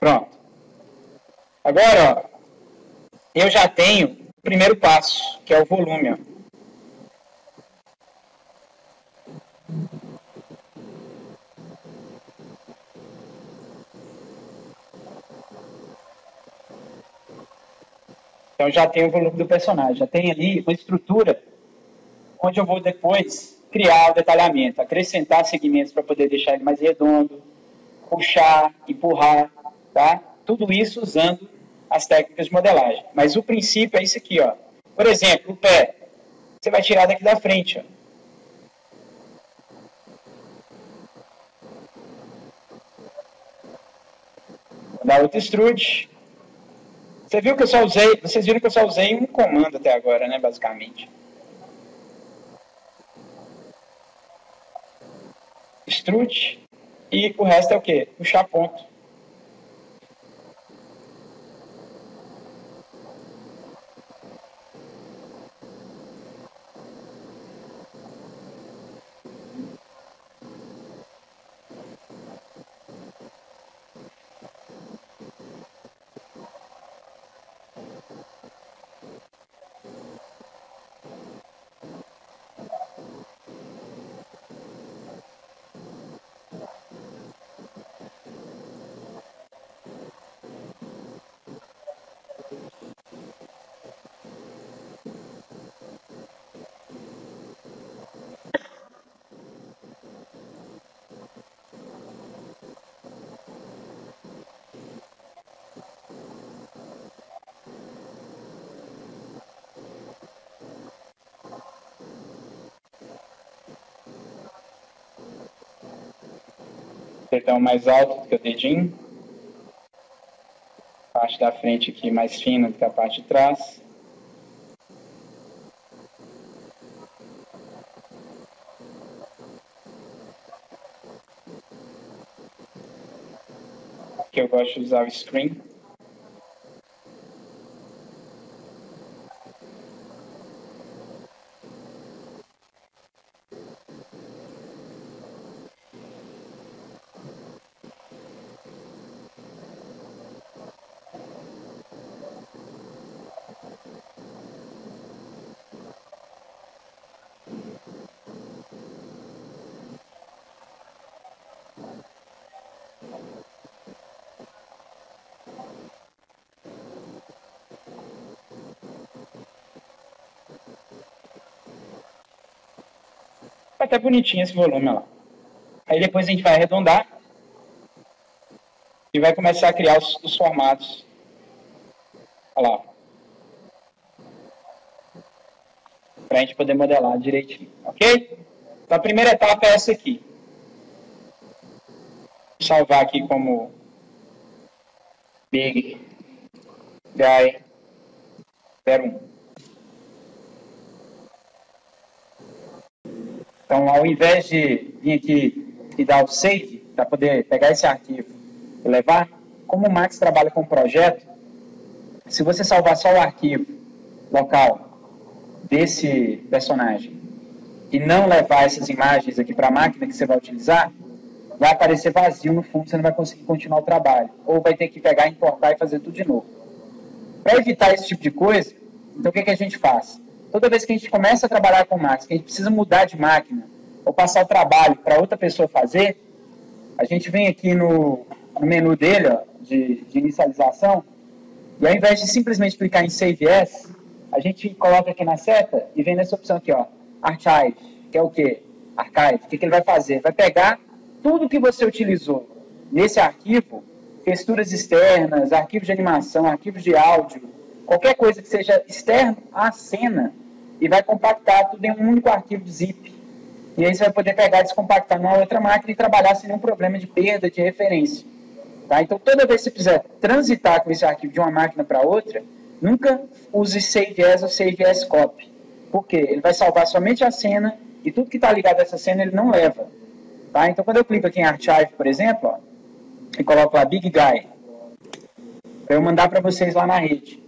Pronto. Agora, ó, eu já tenho o primeiro passo, que é o volume, ó. Então já tenho o volume do personagem, já tem ali uma estrutura onde eu vou depois criar o detalhamento, acrescentar segmentos para poder deixar ele mais redondo, puxar, empurrar, tá? Tudo isso usando as técnicas de modelagem. Mas o princípio é isso aqui, ó. Por exemplo, o pé. Você vai tirar daqui da frente, ó. Vou dar outro extrude. Vocês viram que eu só usei um comando até agora, né, basicamente. Extrude. E o resto é o quê? Puxar ponto. Dedão mais alto do que o dedinho. Parte da frente aqui mais fina do que a parte de trás. Aqui eu gosto de usar o screen. até bonitinho esse volume lá. Aí depois a gente vai arredondar e vai começar a criar os formatos. Olha lá. Para a gente poder modelar direitinho, ok? Então a primeira etapa é essa aqui. Vou salvar aqui como Big Guy 01. Então, ao invés de vir aqui e dar o save, para poder pegar esse arquivo e levar, como o Max trabalha com projeto, se você salvar só o arquivo local desse personagem e não levar essas imagens aqui para a máquina que você vai utilizar, vai aparecer vazio no fundo, você não vai conseguir continuar o trabalho. Ou vai ter que pegar, importar e fazer tudo de novo. Para evitar esse tipo de coisa, então o que a gente faz? Toda vez que a gente começa a trabalhar com Max, que a gente precisa mudar de máquina, ou passar o trabalho para outra pessoa fazer, a gente vem aqui no menu dele, ó, de inicialização, e ao invés de simplesmente clicar em Save As, a gente coloca aqui na seta e vem nessa opção aqui, ó, Archive, que é o quê? Archive. O que ele vai fazer? Vai pegar tudo que você utilizou nesse arquivo, texturas externas, arquivos de animação, arquivos de áudio, qualquer coisa que seja externo à cena, e vai compactar tudo em um único arquivo de zip. E aí você vai poder pegar e descompactar numa outra máquina e trabalhar sem nenhum problema de perda de referência. Tá? Então, toda vez que você quiser transitar com esse arquivo de uma máquina para outra, nunca use Save As ou Save As Copy. Por quê? Ele vai salvar somente a cena e tudo que está ligado a essa cena ele não leva. Tá? Então, quando eu clico aqui em Archive, por exemplo, ó, e coloco lá Big Guy, para eu mandar para vocês lá na rede.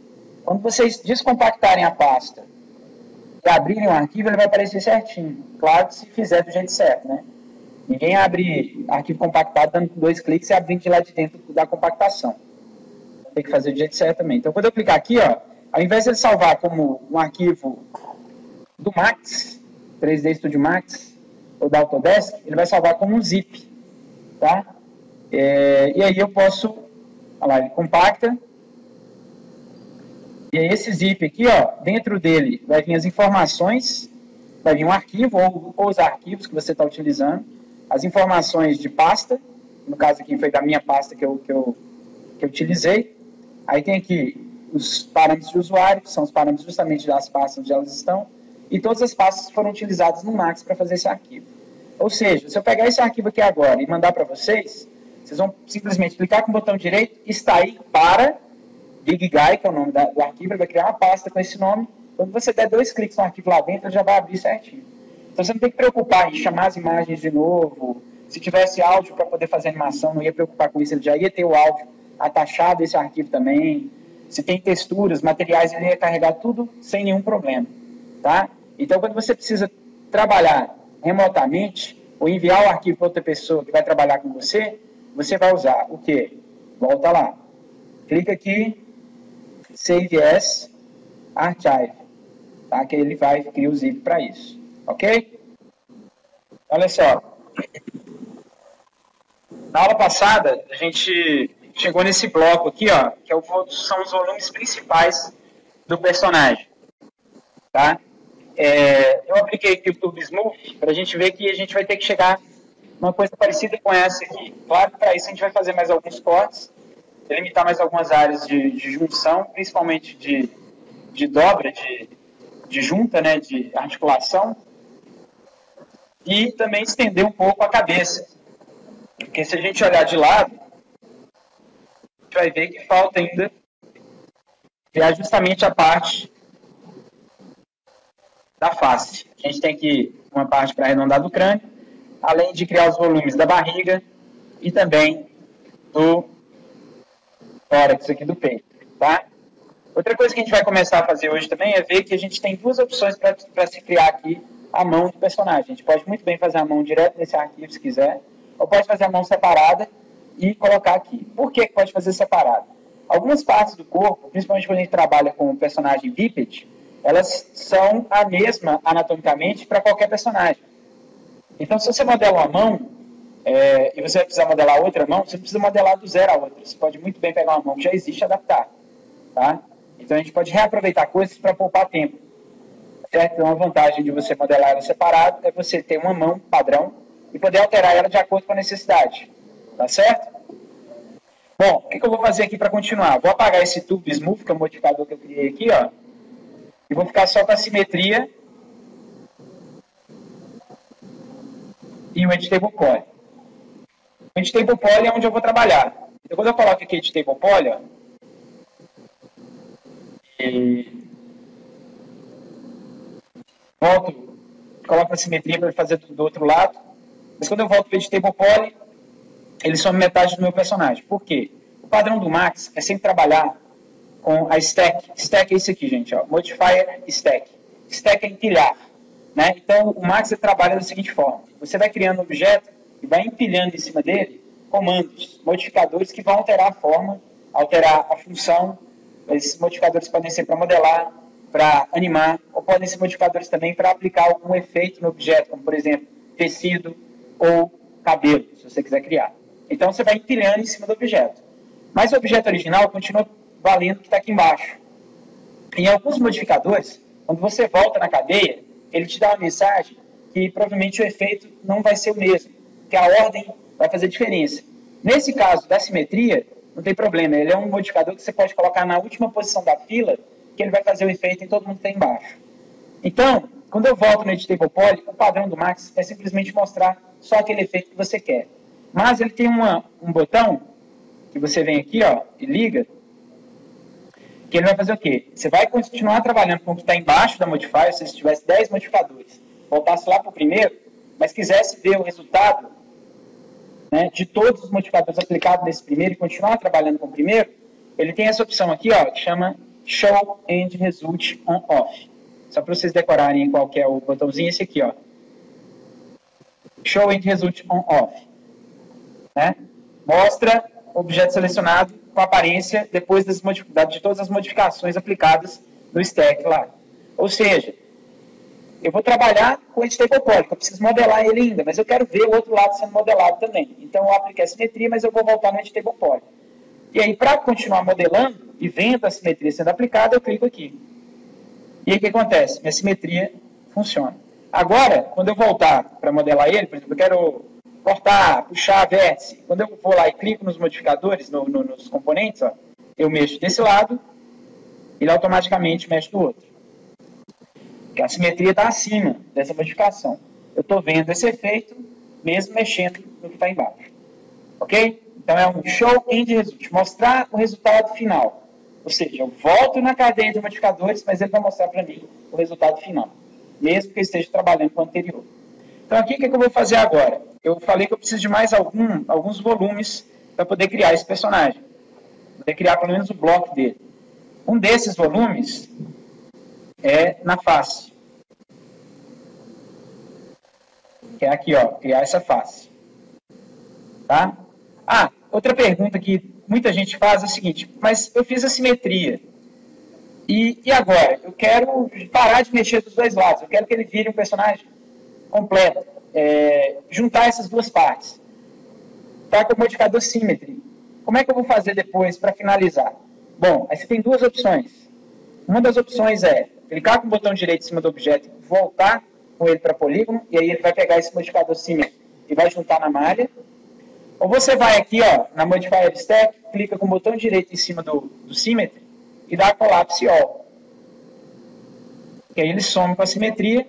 Quando vocês descompactarem a pasta e abrirem o arquivo, ele vai aparecer certinho. Claro que se fizer do jeito certo, né? Ninguém abre arquivo compactado dando 2 cliques e abrindo de lá de dentro da compactação. Tem que fazer do jeito certo também. Então, quando eu clicar aqui, ó, ao invés de ele salvar como um arquivo do Max, 3D Studio Max, ou da Autodesk, ele vai salvar como um zip. Tá? E aí eu posso, olha lá, ele compacta. E aí esse zip aqui, ó, dentro dele vai vir as informações, vai vir um arquivo ou os arquivos que você está utilizando, as informações de pasta, no caso aqui foi da minha pasta que eu utilizei. Aí tem aqui os parâmetros de usuário, que são os parâmetros justamente das pastas onde elas estão, e todas as pastas foram utilizadas no Max para fazer esse arquivo. Ou seja, se eu pegar esse arquivo aqui agora e mandar para vocês, vocês vão simplesmente clicar com o botão direito, extrair para Big Guy, que é o nome do arquivo, ele vai criar uma pasta com esse nome. Quando você der 2 cliques no arquivo lá dentro, ele já vai abrir certinho. Então você não tem que preocupar em chamar as imagens de novo. Se tivesse áudio para poder fazer animação, não ia preocupar com isso, ele já ia ter o áudio atachado esse arquivo também. Se tem texturas, materiais, ele ia carregar tudo sem nenhum problema. Tá? Então quando você precisa trabalhar remotamente, ou enviar o arquivo para outra pessoa que vai trabalhar com você, você vai usar o quê? Volta lá. Clica aqui, Save As, Archive. Tá? Que ele vai criar o zip para isso. Ok? Olha só. Na aula passada, a gente chegou nesse bloco aqui, ó, que são os volumes principais do personagem. Tá? Eu apliquei aqui o Turbo Smooth para a gente ver que a gente vai ter que chegar numa coisa parecida com essa aqui. Claro que para isso a gente vai fazer mais alguns cortes, delimitar mais algumas áreas de junção, principalmente de dobra, de junta, né, de articulação, e também estender um pouco a cabeça. Porque se a gente olhar de lado, a gente vai ver que falta ainda criar justamente a parte da face. A gente tem aqui uma parte para arredondar do crânio, além de criar os volumes da barriga e também do tórax aqui do peito, tá? Outra coisa que a gente vai começar a fazer hoje também é ver que a gente tem 2 opções para se criar aqui a mão do personagem. A gente pode muito bem fazer a mão direto nesse arquivo, se quiser, ou pode fazer a mão separada e colocar aqui. Por que pode fazer separado? Algumas partes do corpo, principalmente quando a gente trabalha com o personagem bípede, elas são a mesma anatomicamente para qualquer personagem. Então, se você modela uma mão, e você vai precisar modelar outra mão, você não precisa modelar do zero a outra. Você pode muito bem pegar uma mão que já existe e adaptar. Tá? Então, a gente pode reaproveitar coisas para poupar tempo. certo? Então, a vantagem de você modelar ela separado é você ter uma mão padrão e poder alterar ela de acordo com a necessidade, tá certo? Bom, o que eu vou fazer aqui para continuar? Vou apagar esse Tube Smooth, que é o modificador que eu criei aqui, ó, e vou ficar só com a simetria e o Edge Table Poly. O Edge Table Poly é onde eu vou trabalhar. Então, quando eu coloco aqui Edge Table Poly, ó, e volto, coloco a simetria para fazer tudo do outro lado, mas quando eu volto para o Edge Table Poly, ele some metade do meu personagem. Por quê? O padrão do Max é sempre trabalhar com a stack. Stack é isso aqui, gente, ó, modifier stack. Stack é empilhar, né? Então, o Max trabalha da seguinte forma. Você vai criando um objeto e vai empilhando em cima dele comandos, modificadores que vão alterar a forma, alterar a função. Esses modificadores podem ser para modelar, para animar, ou podem ser modificadores também para aplicar algum efeito no objeto, como, por exemplo, tecido ou cabelo, se você quiser criar. Então, você vai empilhando em cima do objeto. Mas o objeto original continua valendo o que está aqui embaixo. Em alguns modificadores, quando você volta na cadeia, ele te dá uma mensagem que provavelmente o efeito não vai ser o mesmo, que a ordem vai fazer diferença. Nesse caso da simetria, não tem problema, ele é um modificador que você pode colocar na última posição da fila, que ele vai fazer o efeito em todo mundo que está embaixo. Então, quando eu volto no Edge Table Poly, o padrão do Max é simplesmente mostrar só aquele efeito que você quer. Mas ele tem um botão que você vem aqui, ó, e liga, que ele vai fazer o quê? Você vai continuar trabalhando com o que está embaixo da modifier, se você tivesse 10 modificadores, voltasse lá para o primeiro, mas quisesse ver o resultado, né, de todos os modificadores aplicados nesse primeiro e continuar trabalhando com o primeiro, ele tem essa opção aqui, ó, que chama Show End Result On Off. Só para vocês decorarem qual que é o botãozinho, esse aqui, ó. Show End Result On Off. Né? Mostra o objeto selecionado com a aparência depois de todas as modificações aplicadas no stack lá. Ou seja, eu vou trabalhar com esse table poly, eu preciso modelar ele ainda, mas eu quero ver o outro lado sendo modelado também. Então eu apliquei a simetria, mas eu vou voltar no edge table poly. E aí, para continuar modelando e vendo a simetria sendo aplicada, eu clico aqui. E aí o que acontece? Minha simetria funciona. Agora, quando eu voltar para modelar ele, por exemplo, eu quero cortar, puxar vértice. Quando eu vou lá e clico nos modificadores, nos componentes, ó, eu mexo desse lado, ele automaticamente mexe do outro. Porque a simetria está acima dessa modificação. Eu estou vendo esse efeito, mesmo mexendo no que está embaixo. Ok? Então é um show end result, mostrar o resultado final. Ou seja, eu volto na cadeia de modificadores, mas ele vai mostrar para mim o resultado final, mesmo que eu esteja trabalhando com o anterior. Então aqui o que eu vou fazer agora? Eu falei que eu preciso de mais alguns volumes para poder criar esse personagem. Poder criar pelo menos o bloco dele. Um desses volumes é na face. Que é aqui, ó, criar essa face. Tá? Ah, outra pergunta que muita gente faz é o seguinte, mas eu fiz a simetria. E agora? Eu quero parar de mexer dos dois lados. Eu quero que ele vire um personagem completo. Juntar essas duas partes. Tá com o modificador Symmetry. Como é que eu vou fazer depois para finalizar? Bom, aí você tem duas opções. Uma das opções é clicar com o botão direito em cima do objeto e voltar com ele para polígono, e aí ele vai pegar esse modificador Symmetry e vai juntar na malha. Ou você vai aqui, ó, na Modifier Stack, clica com o botão direito em cima do Symmetry e dá Collapse All. E aí ele some com a simetria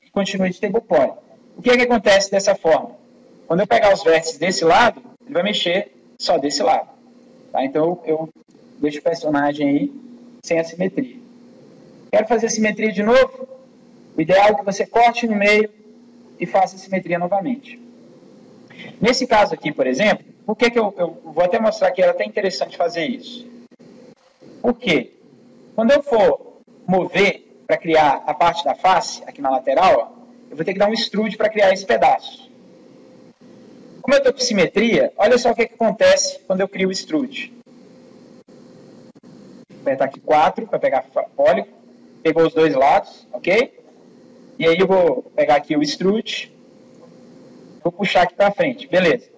e continua de table poly. O que é que acontece dessa forma? Quando eu pegar os vértices desse lado, ele vai mexer só desse lado. Tá? Então eu deixo o personagem aí sem a simetria. Quero fazer a simetria de novo? O ideal é que você corte no meio e faça a simetria novamente. Nesse caso aqui, por exemplo, por que eu vou até mostrar que era até interessante fazer isso? Por quê? Quando eu for mover para criar a parte da face, aqui na lateral, ó, eu vou ter que dar um extrude para criar esse pedaço. Como eu estou com simetria, olha só o que acontece quando eu crio o extrude. Vou apertar aqui 4 para pegar polígono. Pegou os dois lados, ok? E aí eu vou pegar aqui o extrude. Vou puxar aqui para frente, beleza.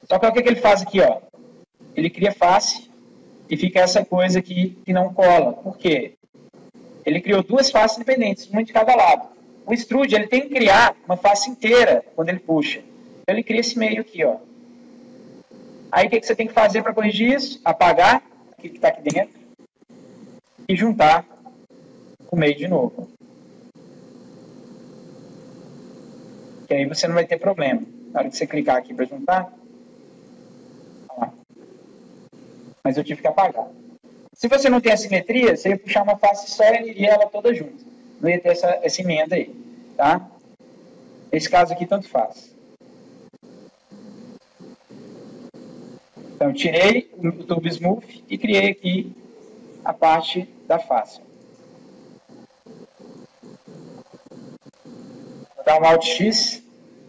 Só que o que ele faz aqui, ó? Ele cria face e fica essa coisa aqui que não cola. Por quê? ele criou duas faces independentes, uma de cada lado. O extrude, ele tem que criar uma face inteira quando ele puxa. Então, ele cria esse meio aqui, ó. Aí, o que você tem que fazer para corrigir isso? Apagar o que está aqui dentro e juntar o meio de novo. Que aí você não vai ter problema. Na hora que você clicar aqui para juntar, ó, mas eu tive que apagar. Se você não tem a simetria, você ia puxar uma face só e iria ela toda junto. Não ia ter essa emenda aí, tá? Nesse caso aqui, tanto faz. Então, tirei o Tube Smooth e criei aqui a parte da face. Vou dar um Alt X.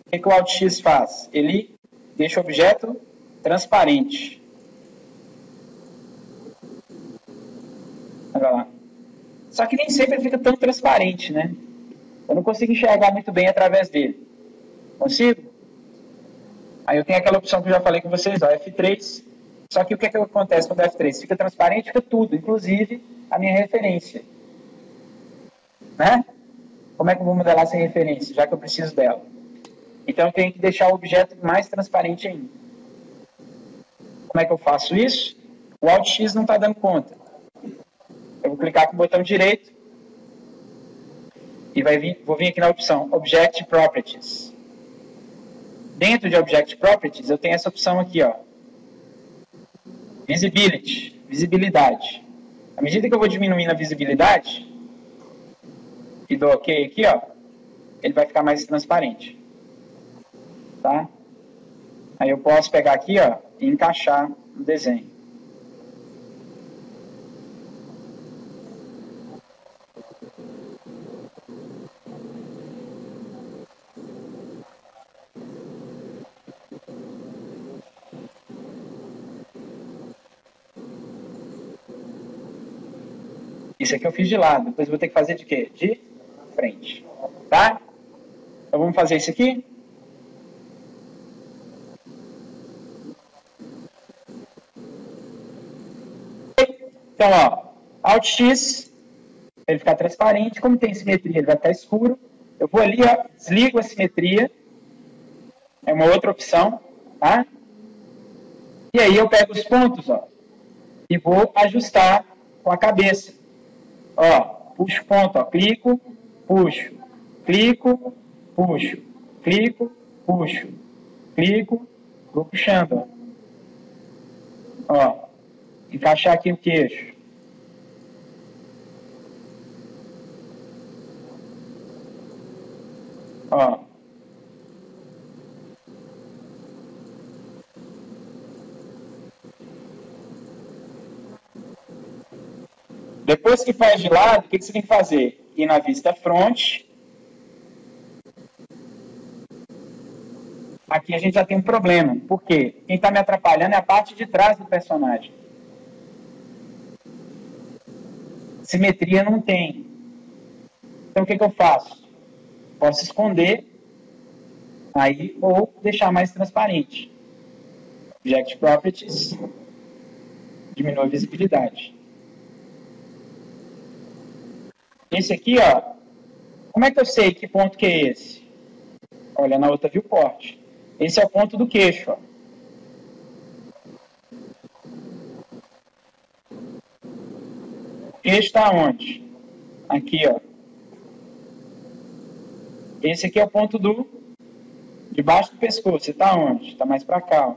O que o Alt X faz? Ele deixa o objeto transparente. Olha lá. Só que nem sempre ele fica tão transparente, né? Eu não consigo enxergar muito bem através dele. Consigo? Aí eu tenho aquela opção que eu já falei com vocês, ó, F3. Só que o que acontece quando é F3? Fica transparente, fica tudo, inclusive a minha referência. Né? Como é que eu vou modelar sem referência, já que eu preciso dela? Então eu tenho que deixar o objeto mais transparente ainda. Como é que eu faço isso? O Alt X não está dando conta. Eu vou clicar com o botão direito e vou vir aqui na opção Object Properties. Dentro de Object Properties, eu tenho essa opção aqui, ó. Visibility, visibilidade. À medida que eu vou diminuindo a visibilidade, e dou OK aqui, ó, ele vai ficar mais transparente. Tá? Aí eu posso pegar aqui, ó, e encaixar no desenho. Isso aqui eu fiz de lado, depois eu vou ter que fazer de quê? De frente. Tá? Então vamos fazer isso aqui? Então, ó, Alt X, ele ficar transparente, como tem simetria, ele vai ficar escuro. Eu vou ali, ó, desligo a simetria, é uma outra opção, tá? E aí eu pego os pontos, ó, e vou ajustar com a cabeça. Ó, puxo ponto, ó, clico, puxo, clico, puxo, clico, puxo, clico, vou puxando, ó. Ó, encaixar aqui o queixo. Ó. Depois que faz de lado, o que você tem que fazer? Ir na vista front. Aqui a gente já tem um problema. Por quê? Quem está me atrapalhando é a parte de trás do personagem. Simetria não tem. Então o que eu faço? Posso esconder aí ou deixar mais transparente. Object Properties. Diminui a visibilidade. Esse aqui, ó. Como é que eu sei que ponto que é esse? Olha na outra viewport. Esse é o ponto do queixo, ó. O queixo está onde? Aqui, ó. Esse aqui é o ponto debaixo do pescoço. Está onde? Está mais para cá, ó.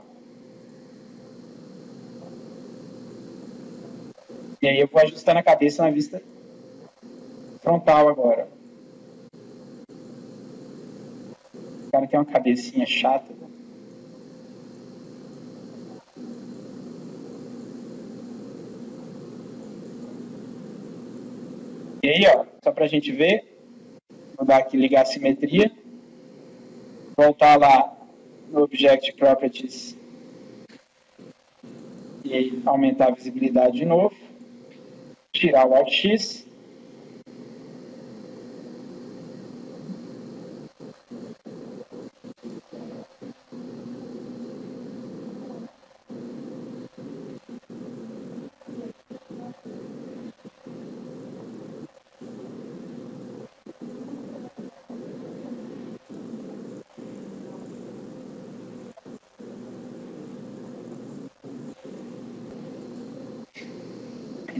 E aí eu vou ajustando a cabeça na vista frontal agora. O cara tem uma cabecinha chata. E aí, ó, só pra gente ver, vou dar aqui, ligar a simetria, voltar lá no Object Properties e aumentar a visibilidade de novo, tirar o Alt X,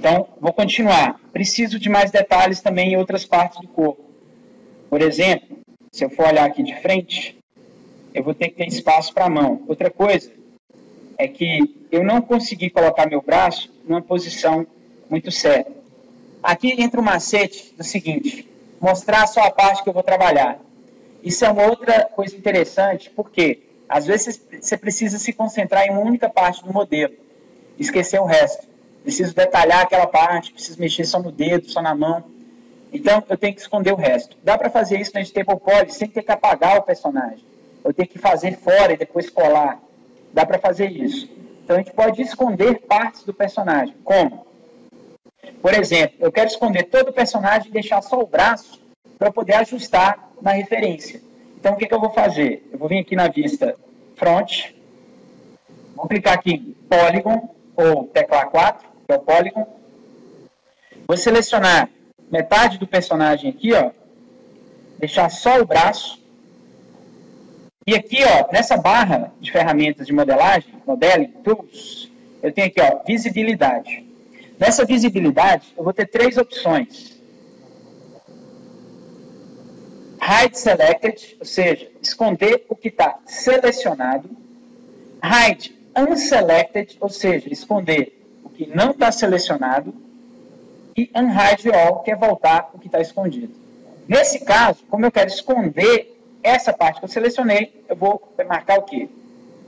Então, vou continuar. Preciso de mais detalhes também em outras partes do corpo. Por exemplo, se eu for olhar aqui de frente, eu vou ter que ter espaço para a mão. Outra coisa é que eu não consegui colocar meu braço numa posição muito certa. Aqui entra o macete do seguinte, mostrar só a parte que eu vou trabalhar. Isso é uma outra coisa interessante, porque às vezes você precisa se concentrar em uma única parte do modelo, esquecer o resto. Preciso detalhar aquela parte, preciso mexer só no dedo, só na mão. Então, eu tenho que esconder o resto. Dá para fazer isso no Editable Poly sem ter que apagar o personagem. Eu tenho que fazer fora e depois colar. Dá para fazer isso. Então, a gente pode esconder partes do personagem. Como? Por exemplo, eu quero esconder todo o personagem e deixar só o braço para poder ajustar na referência. Então, o que eu vou fazer? Eu vou vir aqui na vista Front, vou clicar aqui em Polygon, ou tecla 4, que é o Polygon. Vou selecionar metade do personagem aqui, ó, deixar só o braço. E aqui, ó, nessa barra de ferramentas de modelagem, Modeling Tools, eu tenho aqui, ó, visibilidade. Nessa visibilidade, eu vou ter 3 opções. Hide Selected, ou seja, esconder o que está selecionado. Hide Unselected, ou seja, esconder o que não está selecionado. E Unhide All, que é voltar o que está escondido. Nesse caso, como eu quero esconder essa parte que eu selecionei, eu vou marcar o quê?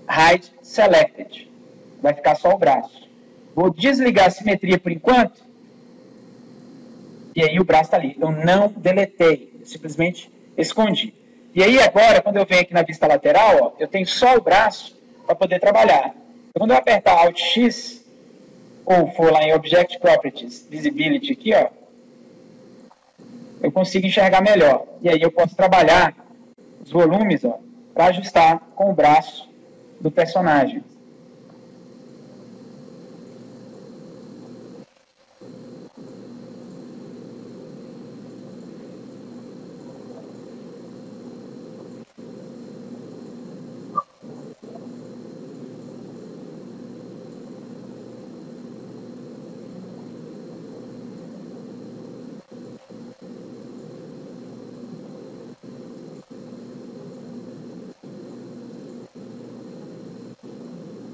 Hide Selected. Vai ficar só o braço. Vou desligar a simetria por enquanto. E aí o braço está ali. Eu não deletei. Eu simplesmente escondi. E aí agora, quando eu venho aqui na vista lateral, ó, eu tenho só o braço para poder trabalhar. Então, quando eu apertar Alt X, ou for lá em Object Properties, Visibility aqui, ó, eu consigo enxergar melhor. E aí eu posso trabalhar os volumes para ajustar com o braço do personagem.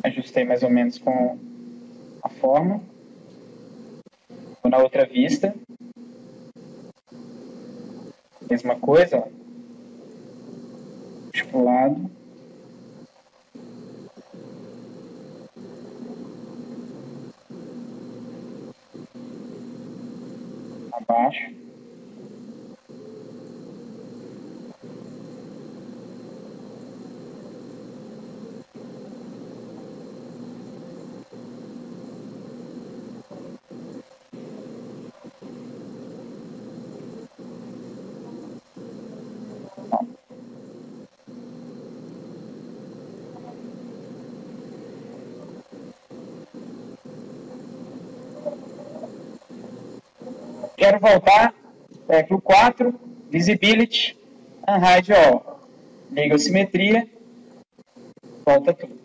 Ajustei mais ou menos com a forma. Vou na outra vista. Mesma coisa, ó. Puxo para o lado. Abaixo. Quero voltar para o 4, Visibility, Unhide All. Liga a simetria, volta tudo.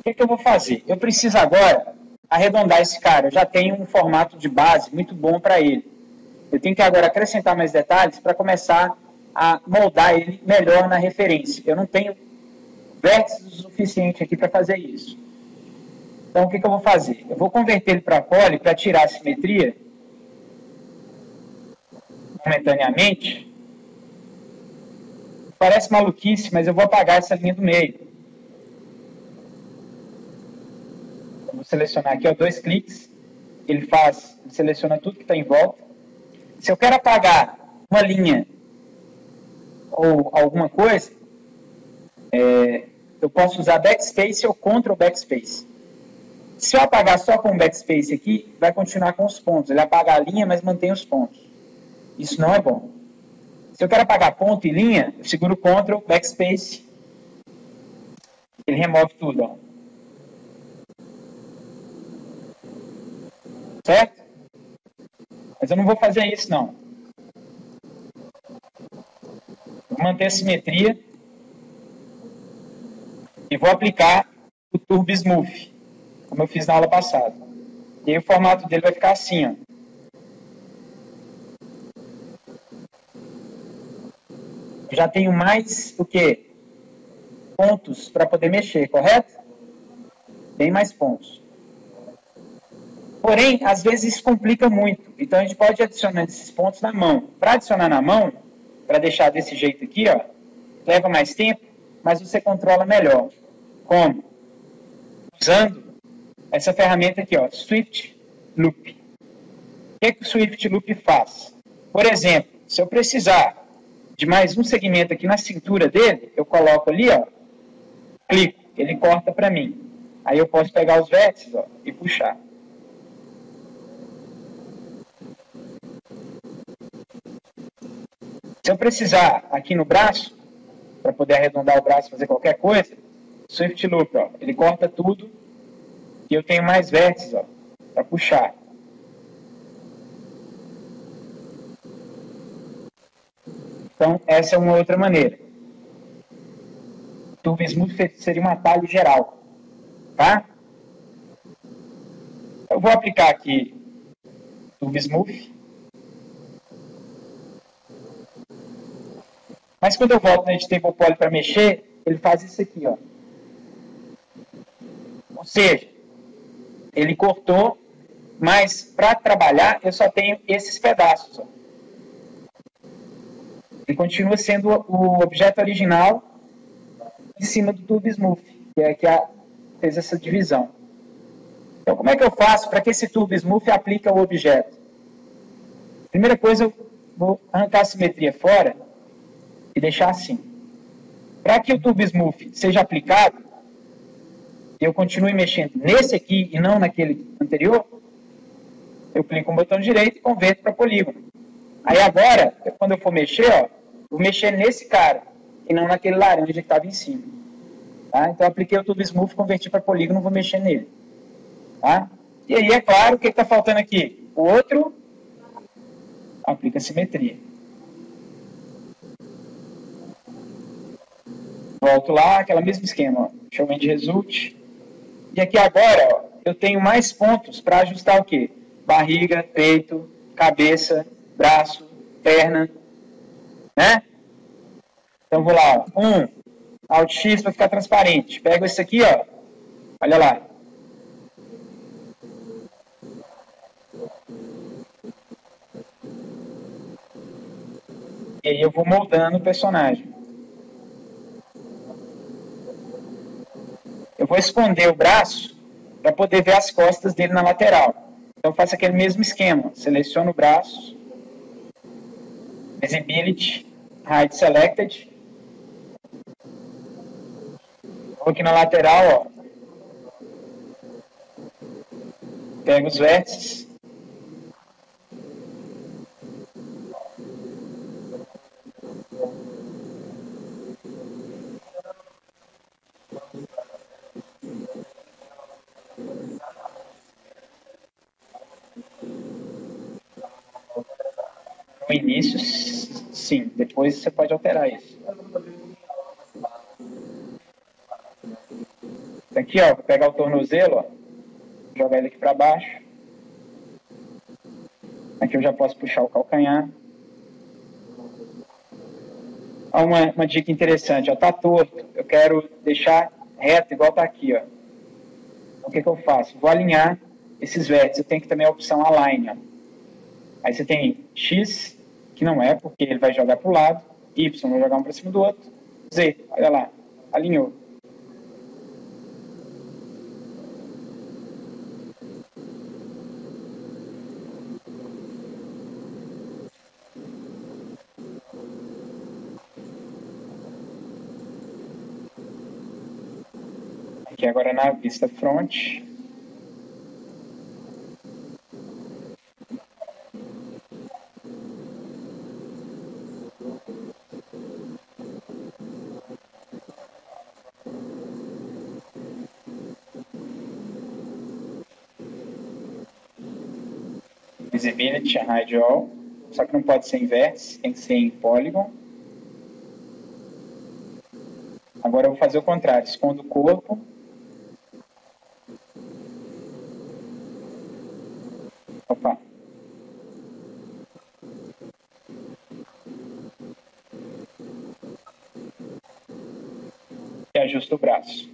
O que eu vou fazer? Eu preciso agora arredondar esse cara. Eu já tenho um formato de base muito bom para ele. Eu tenho que agora acrescentar mais detalhes para começar a moldar ele melhor na referência. Eu não tenho vértices o suficiente aqui para fazer isso. Então, o que eu vou fazer? Eu vou converter ele para poly para tirar a simetria momentaneamente. Parece maluquice, mas eu vou apagar essa linha do meio. Vou selecionar aqui, ó, 2 cliques. Ele seleciona tudo que está em volta. Se eu quero apagar uma linha ou alguma coisa, eu posso usar backspace ou Ctrl backspace. Se eu apagar só com o backspace aqui, vai continuar com os pontos. Ele apaga a linha, mas mantém os pontos. Isso não é bom. Se eu quero apagar ponto e linha, eu seguro Ctrl backspace. Ele remove tudo, ó. certo? Mas eu não vou fazer isso, não. Vou manter a simetria e vou aplicar o Turbo Smooth, como eu fiz na aula passada. E aí o formato dele vai ficar assim, ó. Eu já tenho mais o quê? Pontos para poder mexer, correto? Bem mais pontos. Porém, às vezes isso complica muito. Então a gente pode adicionar esses pontos na mão. Para adicionar na mão, para deixar desse jeito aqui, ó, leva mais tempo, mas você controla melhor. Como? Usando essa ferramenta aqui, ó, Swift Loop. O que o Swift Loop faz? Por exemplo, se eu precisar de mais um segmento aqui na cintura dele, eu coloco ali, ó, clico, ele corta para mim. Aí eu posso pegar os vértices, ó, e puxar. Se eu precisar aqui no braço, para poder arredondar o braço e fazer qualquer coisa, Swift Loop, ó, ele corta tudo e eu tenho mais vértices, ó, para puxar. Então, essa é uma outra maneira. Turbo Smooth seria um atalho geral, tá? Eu vou aplicar aqui Turbo Smooth. Mas quando eu volto no Editable Poly para mexer, ele faz isso aqui, ó. Ou seja, ele cortou, mas para trabalhar eu só tenho esses pedaços, ó. Ele continua sendo o objeto original em cima do Turbo Smooth, que é que fez essa divisão. Então, como é que eu faço para que esse Turbo Smooth aplique ao objeto? Primeira coisa, eu vou arrancar a simetria fora e deixar assim. Para que o Turbo Smooth seja aplicado, eu continue mexendo nesse aqui e não naquele anterior, eu clico no botão direito e converto para polígono. Aí agora, quando eu for mexer, ó, vou mexer nesse cara e não naquele laranja que estava em cima. Tá? Então eu apliquei o Turbo Smooth, converti para polígono, vou mexer nele. Tá? E aí, é claro, o que está faltando aqui? O outro aplica simetria. Volto lá, aquele mesmo esquema. Ó. Show End Result. E aqui agora, ó, eu tenho mais pontos para ajustar o quê? Barriga, peito, cabeça, braço, perna. Né? Então vou lá, ó. Alt X para ficar transparente. Pego esse aqui, ó. Olha lá. E aí eu vou moldando o personagem. Eu vou esconder o braço para poder ver as costas dele na lateral. Então eu faço aquele mesmo esquema. Seleciono o braço. Visibility. Hide Selected. Vou aqui na lateral, ó. Pego os vértices. No início, sim. Depois você pode alterar isso. Aqui, ó, vou pegar o tornozelo, ó, jogar ele aqui para baixo. Aqui eu já posso puxar o calcanhar. Ó, uma dica interessante, ó, tá torto. Eu quero deixar reto, igual tá aqui, ó. Então, o que eu faço? Vou alinhar esses vértices. Eu tenho que também a opção Align, ó. Aí você tem X, que não é, porque ele vai jogar para o lado. Y, vai jogar um para cima do outro. Z, olha lá, alinhou. Aqui agora na vista front. Visibility, Hide All. Só que não pode ser em vértice, tem que ser em Polygon. Agora eu vou fazer o contrário. Escondo o corpo. Opa. E ajusto o braço.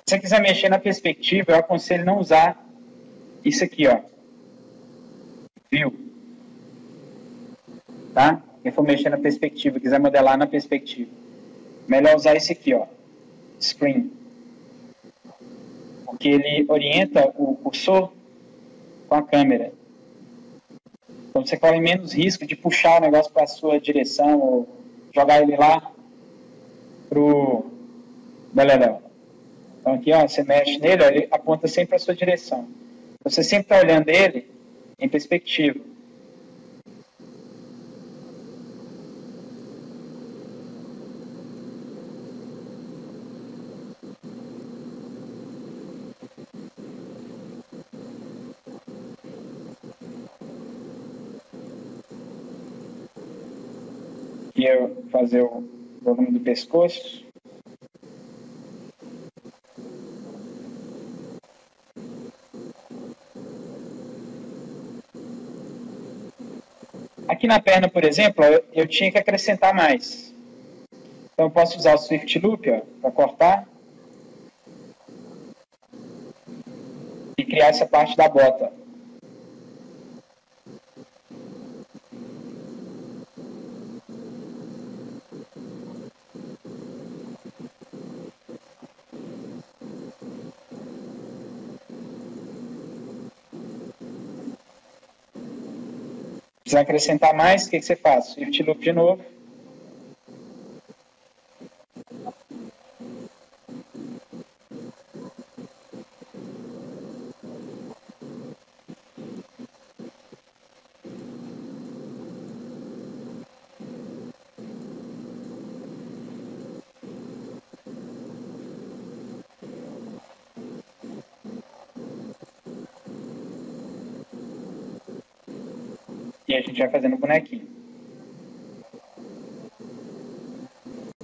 Se você quiser mexer na perspectiva, eu aconselho não usar isso aqui, ó. View. Tá? Quem for mexer na perspectiva, quiser modelar na perspectiva. Melhor usar esse aqui, ó. Screen. Porque ele orienta o cursor com a câmera. Então você corre menos risco de puxar o negócio para a sua direção ou jogar ele lá pro beleléu. Então aqui, ó, você mexe nele, ó, ele aponta sempre para a sua direção. Você sempre está olhando ele em perspectiva. E eu fazer o volume do pescoço. Aqui na perna, por exemplo, eu tinha que acrescentar mais. Então eu posso usar o Swift Loop para cortar e criar essa parte da bota. Se quiser acrescentar mais, o que você faz? Swift Loop de novo. E a gente vai fazendo o bonequinho.